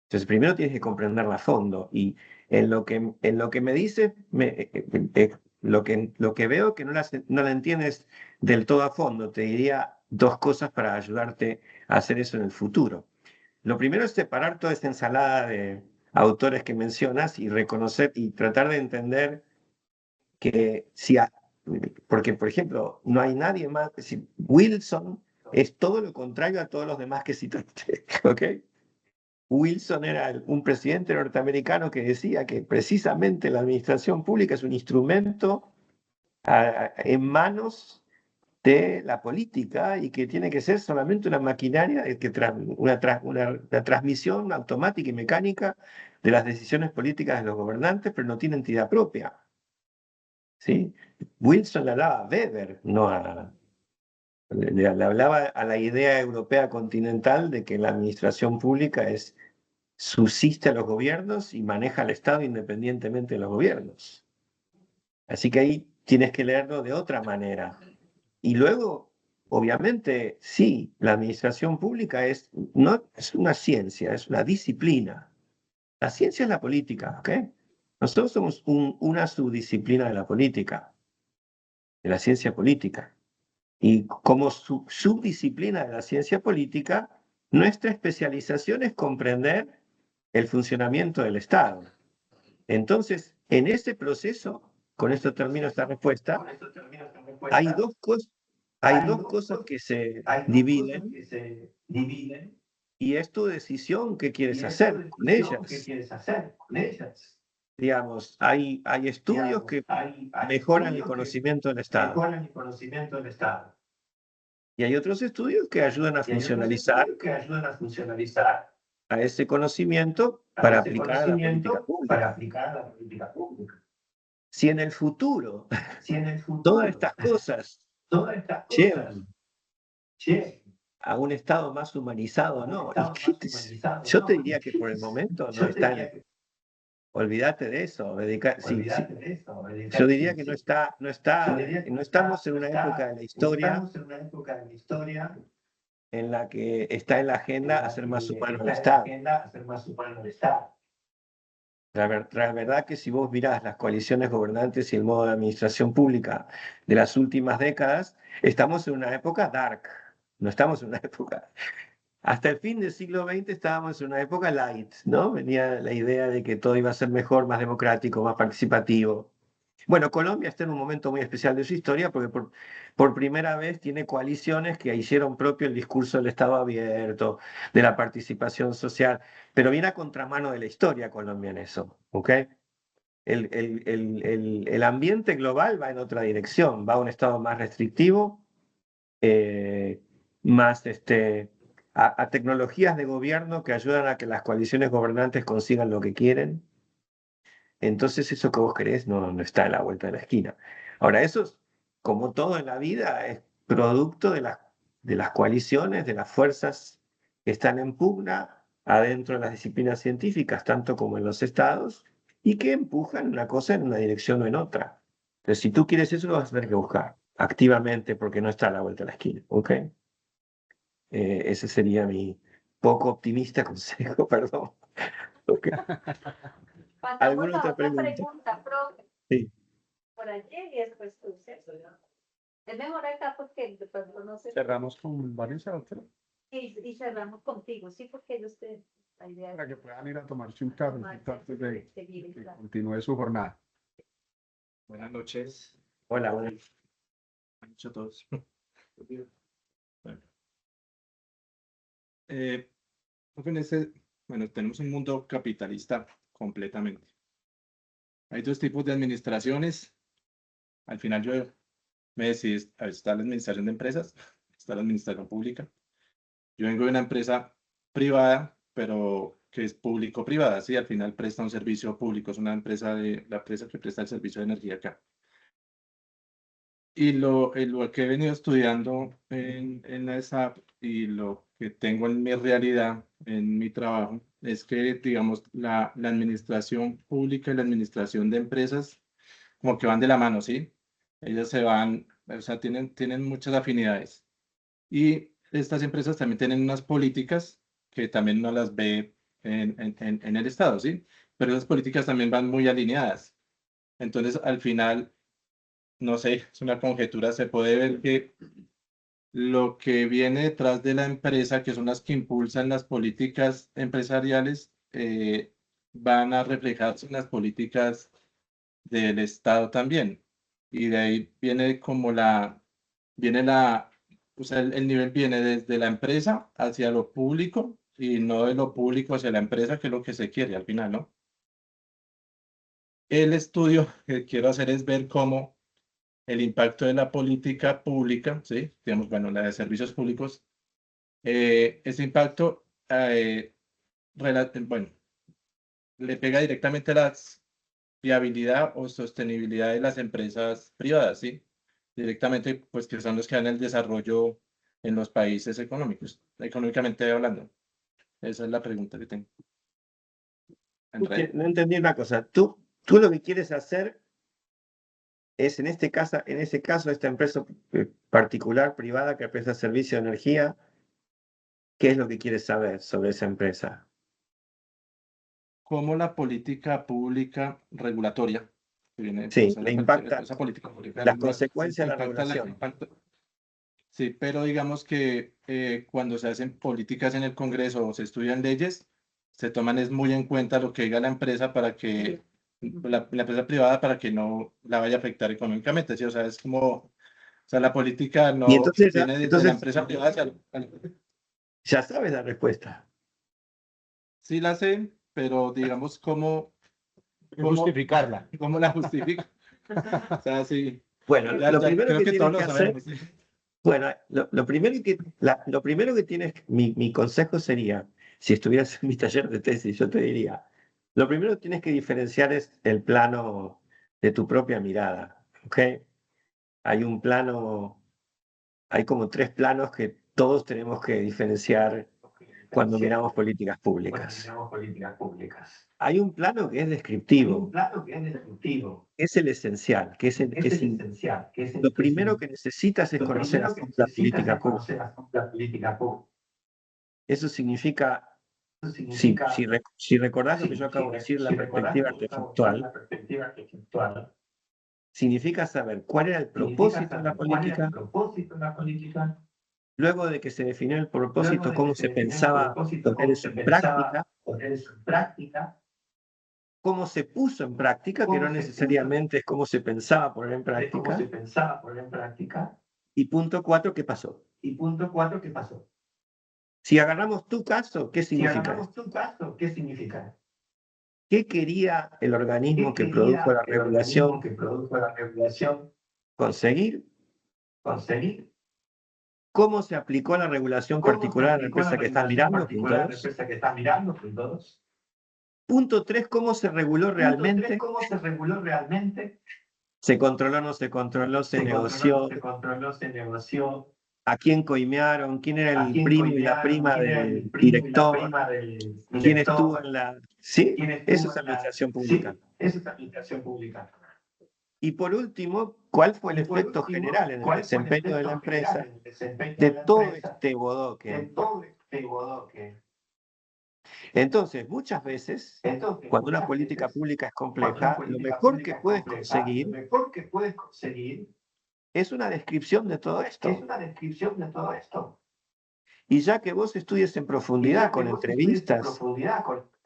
Entonces, primero tienes que comprenderla a fondo, y en lo que me dice, lo que veo que no la entiendes del todo a fondo, te diría 2 cosas para ayudarte a hacer eso en el futuro. Lo primero es separar toda esta ensalada de autores que mencionas y reconocer y tratar de entender que porque, por ejemplo, no hay nadie más, si Wilson es todo lo contrario a todos los demás que citaste, ¿ok? Wilson era un presidente norteamericano que decía que precisamente la administración pública es un instrumento en manos de la política y que tiene que ser solamente una maquinaria, una transmisión automática y mecánica de las decisiones políticas de los gobernantes, pero no tiene entidad propia. ¿Sí? Wilson le hablaba a Weber, le hablaba a la idea europea continental de que la administración pública subsiste a los gobiernos y maneja al Estado independientemente de los gobiernos. Así que ahí tienes que leerlo de otra manera. Y luego, obviamente, sí, la administración pública no es una ciencia, es una disciplina. La ciencia es la política, ¿ok? Nosotros somos una subdisciplina de la política, de la ciencia política. Y como subdisciplina de la ciencia política, nuestra especialización es comprender el funcionamiento del Estado. Entonces, en ese proceso, con esto termino esta respuesta, hay dos cosas que se dividen y es tu decisión qué quieres hacer con ellas. Digamos, hay estudios que mejoran el conocimiento del Estado. Y hay otros estudios que ayudan a funcionalizar a ese conocimiento para aplicar a la política pública. Si en el futuro todas estas cosas llevan a un estado más humanizado, no. Yo te diría que por el momento no está. Olvídate de eso. Yo diría que no estamos en una época de la historia en la que está en la agenda hacer más humano el Estado. La verdad que si vos mirás las coaliciones gobernantes y el modo de administración pública de las últimas décadas, estamos en una época dark, no estamos en una época... Hasta el fin del siglo XX estábamos en una época light, ¿no? Venía la idea de que todo iba a ser mejor, más democrático, más participativo. Bueno, Colombia está en un momento muy especial de su historia porque por primera vez tiene coaliciones que hicieron propio el discurso del Estado abierto, de la participación social, pero viene a contramano de la historia Colombia en eso, ¿ok? El ambiente global va en otra dirección, va a un Estado más restrictivo, más a tecnologías de gobierno que ayudan a que las coaliciones gobernantes consigan lo que quieren. Entonces eso que vos querés no está a la vuelta de la esquina. Ahora, eso, como todo en la vida, es producto de las coaliciones, de las fuerzas que están en pugna adentro de las disciplinas científicas, tanto como en los estados, y que empujan una cosa en una dirección o en otra. Entonces, si tú quieres eso, lo vas a tener que buscar activamente porque no está a la vuelta de la esquina, ¿ok? Ese sería mi poco optimista consejo, perdón. Okay. Pasamos ¿Alguna a otra otra pregunta? profe. Sí. Por allí y después tú, ¿cierto? Es mejor acá porque de pronto no se... Cerramos con varios autores Y cerramos contigo, sí, porque ellos la idea para es que puedan ir a tomarse un café antes de seguir, que claro. continúe su jornada. Buenas noches. Hola, buenas noches a todos. Bueno. Bueno, tenemos un mundo capitalista completamente. Hay dos tipos de administraciones. Al final yo me decidí, está la administración de empresas, está la administración pública. Yo vengo de una empresa privada, pero que es público-privada, sí, al final presta un servicio público, es una empresa la empresa que presta el servicio de energía acá. Y lo que he venido estudiando en la ESAP y lo que tengo en mi realidad, en mi trabajo, es que, digamos, la administración pública y la administración de empresas como que van de la mano, ¿sí? Ellas se van, o sea, tienen muchas afinidades. Y estas empresas también tienen unas políticas que también no las ve en el Estado, ¿sí? Pero esas políticas también van muy alineadas. Entonces, al final, no sé, es una conjetura, se puede ver que lo que viene detrás de la empresa, que son las que impulsan las políticas empresariales, van a reflejarse en las políticas del Estado también. Y de ahí viene como o sea, el nivel viene desde la empresa hacia lo público y no de lo público hacia la empresa, que es lo que se quiere al final, ¿no? El estudio que quiero hacer es ver cómo el impacto de la política pública, ¿sí? Digamos, bueno, la de servicios públicos, ese impacto, bueno, le pega directamente a la viabilidad o sostenibilidad de las empresas privadas, ¿sí? Directamente, pues que son los que dan el desarrollo en los países económicamente hablando. Esa es la pregunta que tengo. No entendí una cosa. Tú lo que quieres hacer es, en ese caso, esta empresa particular, privada, que presta servicio de energía, ¿qué es lo que quieres saber sobre esa empresa? Cómo la política pública regulatoria, que viene, Sí, o sea, le impacta esa política pública las regulatoria, consecuencias de la regulación. Sí, pero digamos que cuando se hacen políticas en el Congreso o se estudian leyes, se toman es muy en cuenta lo que diga la empresa para que la empresa privada para que no la vaya a afectar económicamente, ¿sí? O sea, es como, o sea, la política Y no entonces, viene desde la empresa privada ya sabes la respuesta. sí la sé, pero digamos cómo Justificarla. cómo la justifica. O sea, sí. Bueno, lo primero creo que que tienes todos que lo hacer, sabemos. bueno, lo primero que tienes, mi consejo sería, si estuvieras en mi taller de tesis, yo te diría, lo primero que tienes que diferenciar es el plano de tu propia mirada, ¿ok? Hay un plano, hay como 3 planos que todos tenemos que diferenciar cuando miramos políticas públicas. Hay un plano que es descriptivo, es el esencial, lo primero que necesitas es conocer a fondo la política pública. Eso significa, si recordás lo que yo acabo de decir, la perspectiva artefactual, significa saber cuál era el propósito de la política. Luego de que se definió el propósito, cómo se pensaba poner eso en práctica, cómo se puso en práctica, que no necesariamente es cómo se pensaba poner en práctica. Y punto 4, ¿qué pasó? Si agarramos tu caso, ¿qué significa? ¿Qué quería el organismo que produjo la regulación conseguir? ¿Cómo se aplicó la regulación particular a la empresa que están mirando? Punto 2. Punto 3, ¿cómo se reguló realmente? ¿Se controló, no se controló, se negoció? ¿A quién coimearon? ¿Quién era el primo y la prima del director? ¿Quién estuvo en la...? Sí, eso es administración pública. Y por último, ¿cuál fue el efecto general en el desempeño de la empresa de todo este bodoque? Entonces, muchas veces, cuando una política pública es compleja, lo mejor que puedes conseguir es una descripción de todo esto. Y ya que vos estudies en profundidad con entrevistas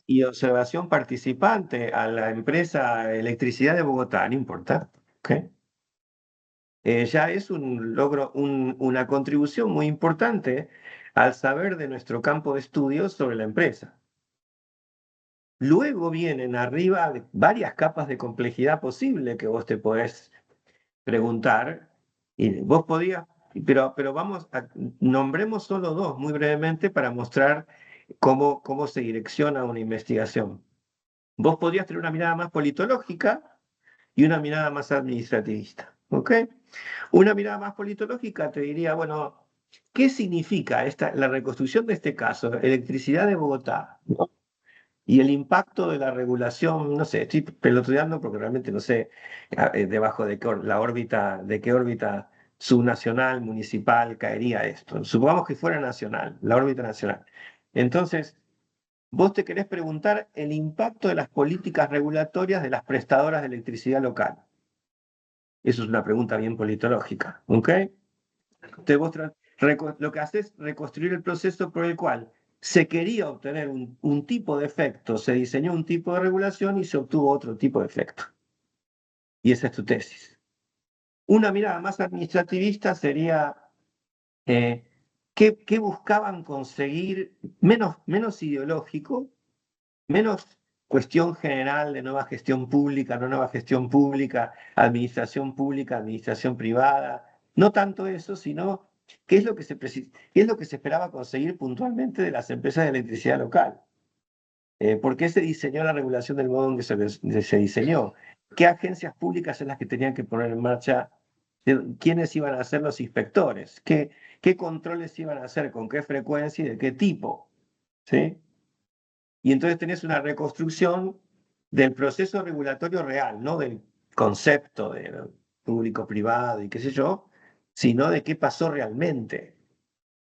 y observación participante a la empresa Electricidad de Bogotá, no importa, ¿ok? Ya es un logro, una contribución muy importante al saber de nuestro campo de estudios sobre la empresa. Luego vienen arriba varias capas de complejidad posible que vos te podés preguntar, y vos podías, pero nombremos solo 2 muy brevemente para mostrar cómo se direcciona una investigación. Vos podrías tener una mirada más politológica y una mirada más administrativista, ¿ok? Una mirada más politológica te diría, bueno, ¿qué significa la reconstrucción de este caso, Electricidad de Bogotá, ¿no? Y el impacto de la regulación, no sé, estoy pelotudeando porque realmente no sé debajo de qué órbita subnacional, municipal caería esto. Supongamos que fuera nacional, la órbita nacional. Entonces, vos te querés preguntar el impacto de las políticas regulatorias de las prestadoras de electricidad local. Eso es una pregunta bien politológica, ¿ok? Lo que haces es reconstruir el proceso por el cual se quería obtener un tipo de efecto, se diseñó un tipo de regulación y se obtuvo otro tipo de efecto. Y esa es tu tesis. Una mirada más administrativista sería ¿qué buscaban conseguir, menos ideológico, menos cuestión general de nueva gestión pública, no nueva gestión pública, administración privada, no tanto eso, sino qué es lo que qué es lo que se esperaba conseguir puntualmente de las empresas de electricidad local. ¿Por qué se diseñó la regulación del modo en que se diseñó? ¿Qué agencias públicas son las que tenían que poner en marcha? ¿Quiénes iban a ser los inspectores? ¿Qué controles iban a hacer? ¿Con qué frecuencia y de qué tipo? ¿Sí? Y entonces tenés una reconstrucción del proceso regulatorio real, no del concepto de público-privado y qué sé yo, sino de qué pasó realmente.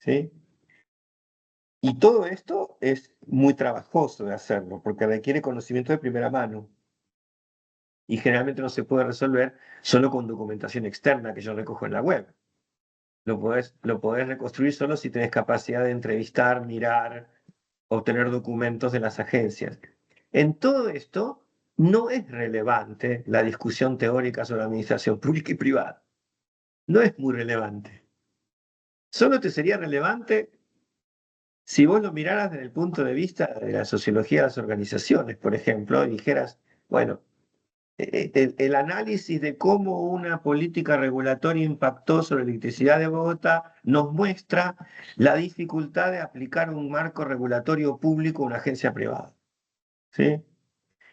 ¿Sí? Y todo esto es muy trabajoso de hacerlo, porque requiere conocimiento de primera mano. Y generalmente no se puede resolver solo con documentación externa que yo recojo en la web. Lo podés reconstruir solo si tenés capacidad de entrevistar, mirar, obtener documentos de las agencias. En todo esto no es relevante la discusión teórica sobre administración pública y privada. No es muy relevante. Solo te sería relevante si vos lo miraras desde el punto de vista de la sociología de las organizaciones, por ejemplo, y dijeras, bueno, el análisis de cómo una política regulatoria impactó sobre la electricidad de Bogotá nos muestra la dificultad de aplicar un marco regulatorio público a una agencia privada. ¿Sí?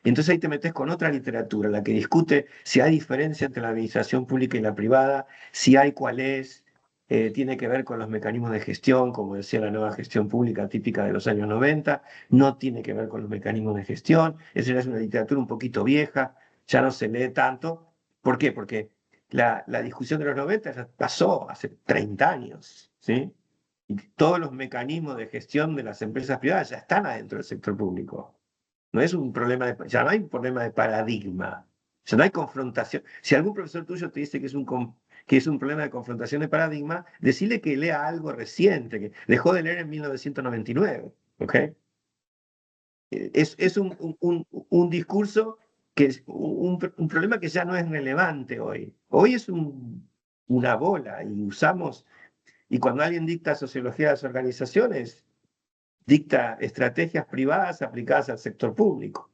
Y entonces ahí te metes con otra literatura, la que discute si hay diferencia entre la administración pública y la privada, si hay, cuál es, tiene que ver con los mecanismos de gestión, como decía la nueva gestión pública típica de los años 90, no tiene que ver con los mecanismos de gestión, esa ya es una literatura un poquito vieja, ya no se lee tanto. ¿Por qué? Porque la discusión de los 90 ya pasó hace 30 años, ¿sí? Y todos los mecanismos de gestión de las empresas privadas ya están adentro del sector público. No es un problema ya no hay un problema de paradigma, ya no hay confrontación. Si algún profesor tuyo te dice que es un problema de confrontación de paradigma, decile que lea algo reciente, que dejó de leer en 1999, ¿ok? Es un discurso que es un problema que ya no es relevante hoy. Hoy es una bola y cuando alguien dicta sociología de las organizaciones, dicta estrategias privadas aplicadas al sector público.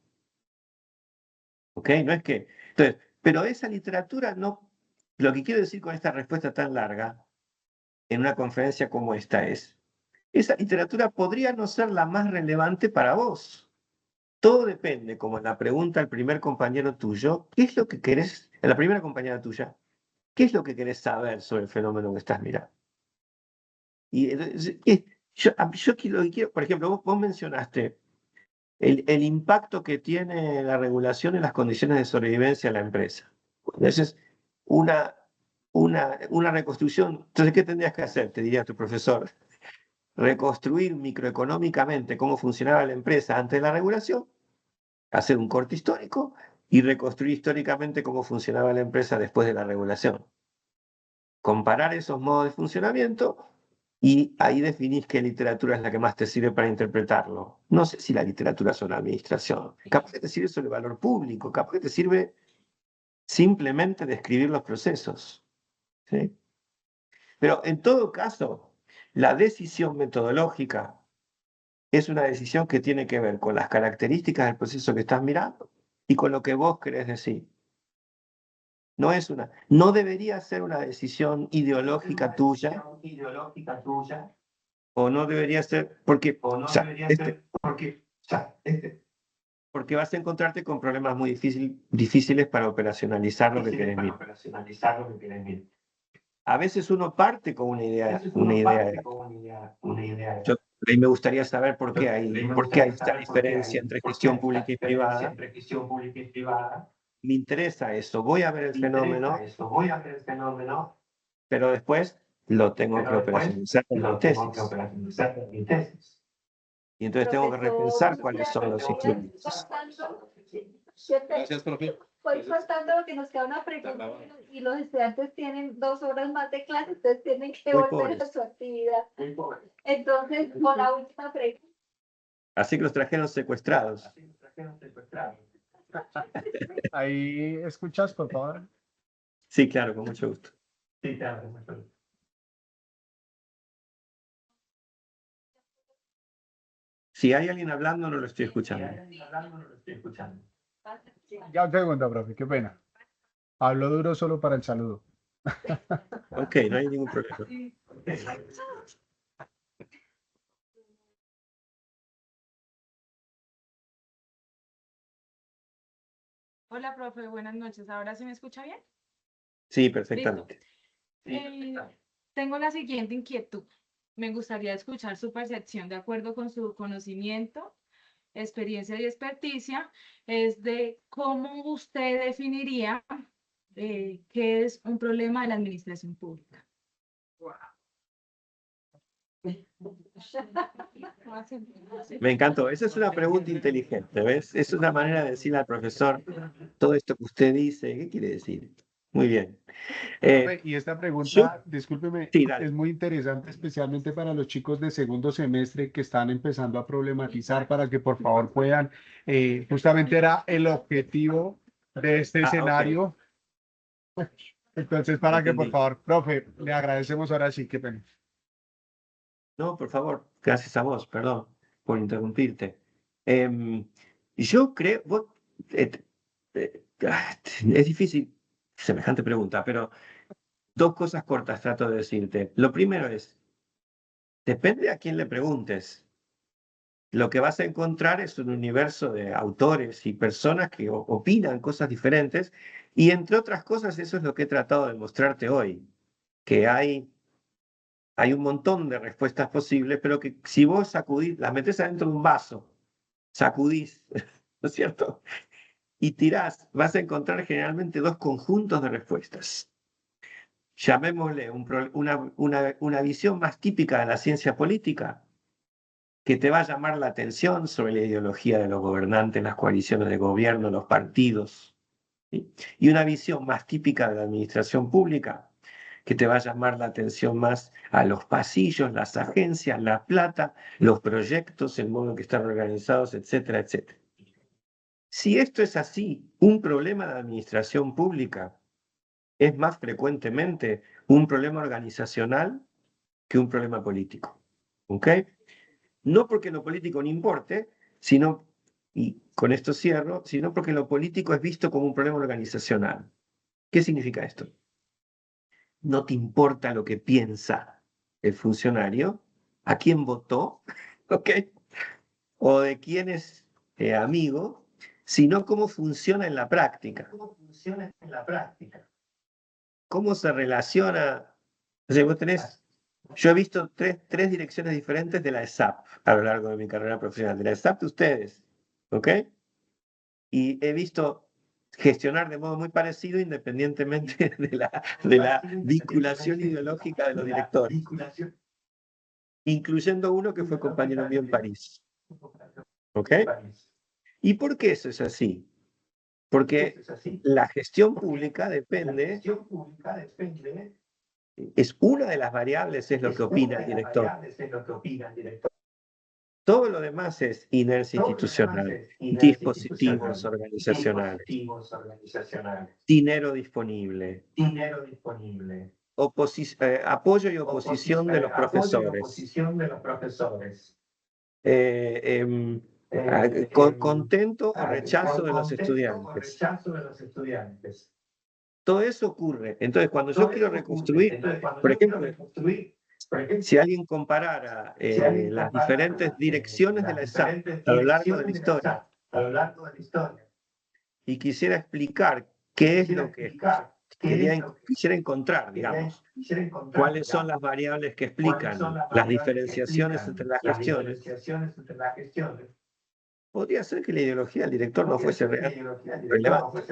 ¿Ok? No es que. Entonces, pero esa literatura no. Lo que quiero decir con esta respuesta tan larga en una conferencia como esta es, esa literatura podría no ser la más relevante para vos. Todo depende, como en la pregunta al primer compañero tuyo, ¿qué es lo que querés, a la primera compañera tuya, qué es lo que querés saber sobre el fenómeno que estás mirando? Y yo lo que quiero, por ejemplo, vos mencionaste el impacto que tiene la regulación en las condiciones de sobrevivencia de la empresa. Esa es una reconstrucción. Entonces, ¿qué tendrías que hacer? Te diría tu profesor. Reconstruir microeconómicamente cómo funcionaba la empresa antes de la regulación, hacer un corte histórico y reconstruir históricamente cómo funcionaba la empresa después de la regulación. Comparar esos modos de funcionamiento y ahí definís qué literatura es la que más te sirve para interpretarlo. No sé si la literatura sobre la administración. Capaz que te sirve sobre el valor público, capaz que te sirve simplemente describir los procesos. ¿Sí? Pero en todo caso, la decisión metodológica es una decisión que tiene que ver con las características del proceso que estás mirando y con lo que vos querés decir. No debería ser una decisión ideológica tuya, o no debería ser, porque vas a encontrarte con problemas muy difíciles para operacionalizar lo que querés mirar. A veces uno parte con una idea. Y me gustaría saber por qué hay esta diferencia entre gestión pública y privada. Me interesa eso, voy a ver el fenómeno, pero después lo tengo que operacionalizar en mi tesis. Y entonces tengo que repensar cuáles son los instrumentos. Gracias, profe. Voy contando lo que nos queda una pregunta y los estudiantes tienen 2 horas más de clase, entonces tienen que Muy volver pobres. a su actividad. Entonces, con la última pregunta. Así que los trajeron secuestrados. Ahí escuchas, por favor. Sí, claro, con mucho gusto. Si hay alguien hablando, no lo estoy escuchando. Ya un segundo, profe, qué pena. Hablo duro solo para el saludo. Ok, no hay ningún problema. Hola, profe, buenas noches. ¿Ahora sí me escucha bien? Sí, perfectamente. Tengo la siguiente inquietud. Me gustaría escuchar su percepción de acuerdo con su conocimiento, experiencia y experticia, es de cómo usted definiría qué es un problema de la administración pública. Me encantó. Esa es una pregunta inteligente, ¿ves? Es una manera de decirle al profesor todo esto que usted dice. ¿Qué quiere decir? Muy bien. Profe, y esta pregunta, discúlpeme, Sí, dale. es muy interesante, especialmente para los chicos de segundo semestre que están empezando a problematizar para que por favor puedan, justamente era el objetivo de este ok. escenario. Entonces, para que por Entendí. favor, profe, le agradecemos ahora sí, qué pena. No, por favor, gracias a vos, perdón por interrumpirte. Yo creo, es difícil semejante pregunta, pero dos cosas cortas trato de decirte. Lo primero es, depende a quién le preguntes. Lo que vas a encontrar es un universo de autores y personas que opinan cosas diferentes, y entre otras cosas, eso es lo que he tratado de mostrarte hoy, que hay un montón de respuestas posibles, pero que si vos sacudís, las metés adentro de un vaso, sacudís, ¿no es cierto? Y tirás, vas a encontrar generalmente dos conjuntos de respuestas. Llamémosle una visión más típica de la ciencia política, que te va a llamar la atención sobre la ideología de los gobernantes, las coaliciones de gobierno, los partidos, ¿sí? Y una visión más típica de la administración pública, que te va a llamar la atención más a los pasillos, las agencias, la plata, los proyectos, el modo en que están organizados, etcétera, etcétera. Si esto es así, un problema de administración pública es más frecuentemente un problema organizacional que un problema político. ¿Ok? No porque lo político no importe, sino, y con esto cierro, sino porque lo político es visto como un problema organizacional. ¿Qué significa esto? No te importa lo que piensa el funcionario, a quién votó, ¿ok? O de quién es amigo, sino cómo funciona en la práctica. ¿Cómo funciona en la práctica? ¿Cómo se relaciona? O sea, vos tenés, yo he visto tres direcciones diferentes de la ESAP a lo largo de mi carrera profesional. De la ESAP de ustedes, ¿ok? Y he visto gestionar de modo muy parecido independientemente de la vinculación ideológica de los directores, incluyendo uno que fue compañero mío en París. ¿Ok? ¿Y por qué eso es así? Porque la gestión pública depende, es una de las variables, es lo que opina el director. Todo lo demás es inercia institucional, dispositivos organizacionales, dinero disponible, apoyo y oposición de los profesores, contento o rechazo de los estudiantes. Todo eso ocurre. Entonces, cuando yo quiero reconstruir, por ejemplo, si alguien comparara las diferentes direcciones de la ESAP a lo largo de la historia y quisiera explicar qué es lo que quisiera encontrar, digamos, cuáles son las variables que explican las diferenciaciones entre las gestiones, podría ser que la ideología del director no fuese relevante.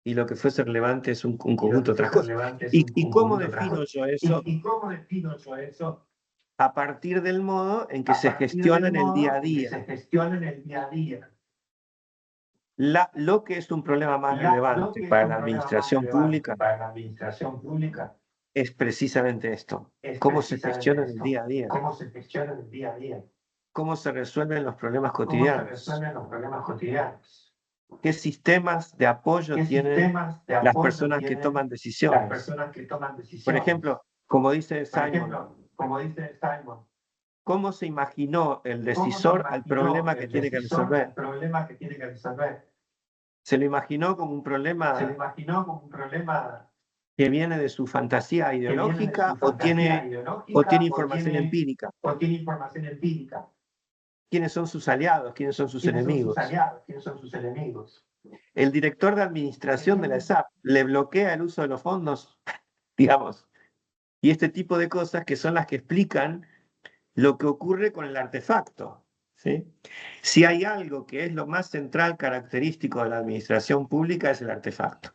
Y lo que fuese relevante es un conjunto de otras cosas. ¿Y cómo defino yo eso? A partir del modo en que se gestiona en el día a día. Lo que es un problema más relevante para la administración pública es precisamente esto. Cómo se gestiona en el día a día. Cómo se gestiona en el día a día. Cómo se resuelven los problemas Cómo se cotidianos. resuelven los problemas cotidianos. ¿Qué sistemas de apoyo ¿Qué tienen sistemas de las apoyo personas que tienen toman las decisiones? personas que toman decisiones? Por ejemplo, como dice Por Simon, ejemplo, como dice Simon, ¿cómo se imaginó el ¿cómo se decisor al imaginó problema que el tiene que decisor resolver? al problema que tiene que resolver? ¿Se lo imaginó como un ¿Se lo problema imaginó como un problema que viene de su fantasía que viene de ideológica su fantasía o ideológica tiene información tiene, empírica? o tiene información empírica? ¿Quiénes son sus aliados? ¿Quiénes son sus ¿Quiénes son enemigos? sus aliados? ¿Quiénes son sus enemigos? El director de administración de la ESAP le bloquea el uso de los fondos, digamos, y este tipo de cosas que son las que explican lo que ocurre con el artefacto, ¿sí? Si hay algo que es lo más central característico de la administración pública es el artefacto.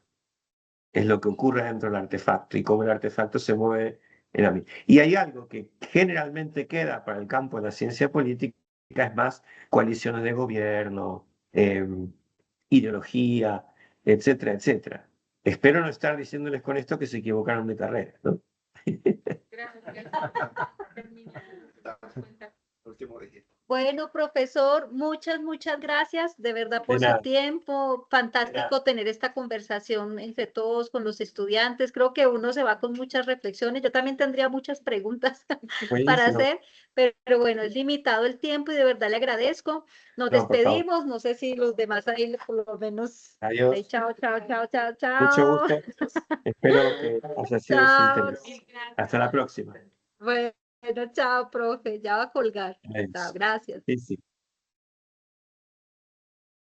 Es lo que ocurre dentro del artefacto y cómo el artefacto se mueve en la misma. Y hay algo que generalmente queda para el campo de la ciencia política, es más coaliciones de gobierno, ideología, etcétera, etcétera. Espero no estar diciéndoles con esto que se equivocaron de carrera, ¿no? Bueno, profesor, muchas gracias de verdad por De su nada. tiempo. Fantástico tener esta conversación entre todos con los estudiantes. Creo que uno se va con muchas reflexiones. Yo también tendría muchas preguntas para Buenísimo. hacer, pero bueno, es limitado el tiempo y de verdad le agradezco. Nos No, por favor. despedimos. No sé si los demás ahí por lo menos. Adiós. Ahí, chao, chao, chao, chao, chao. Mucho gusto. Espero que haya sido de su Chao. interés. Hasta la próxima. Bueno, chao, profe. Ya va a colgar. Adiós. Chao, gracias. Sí, sí.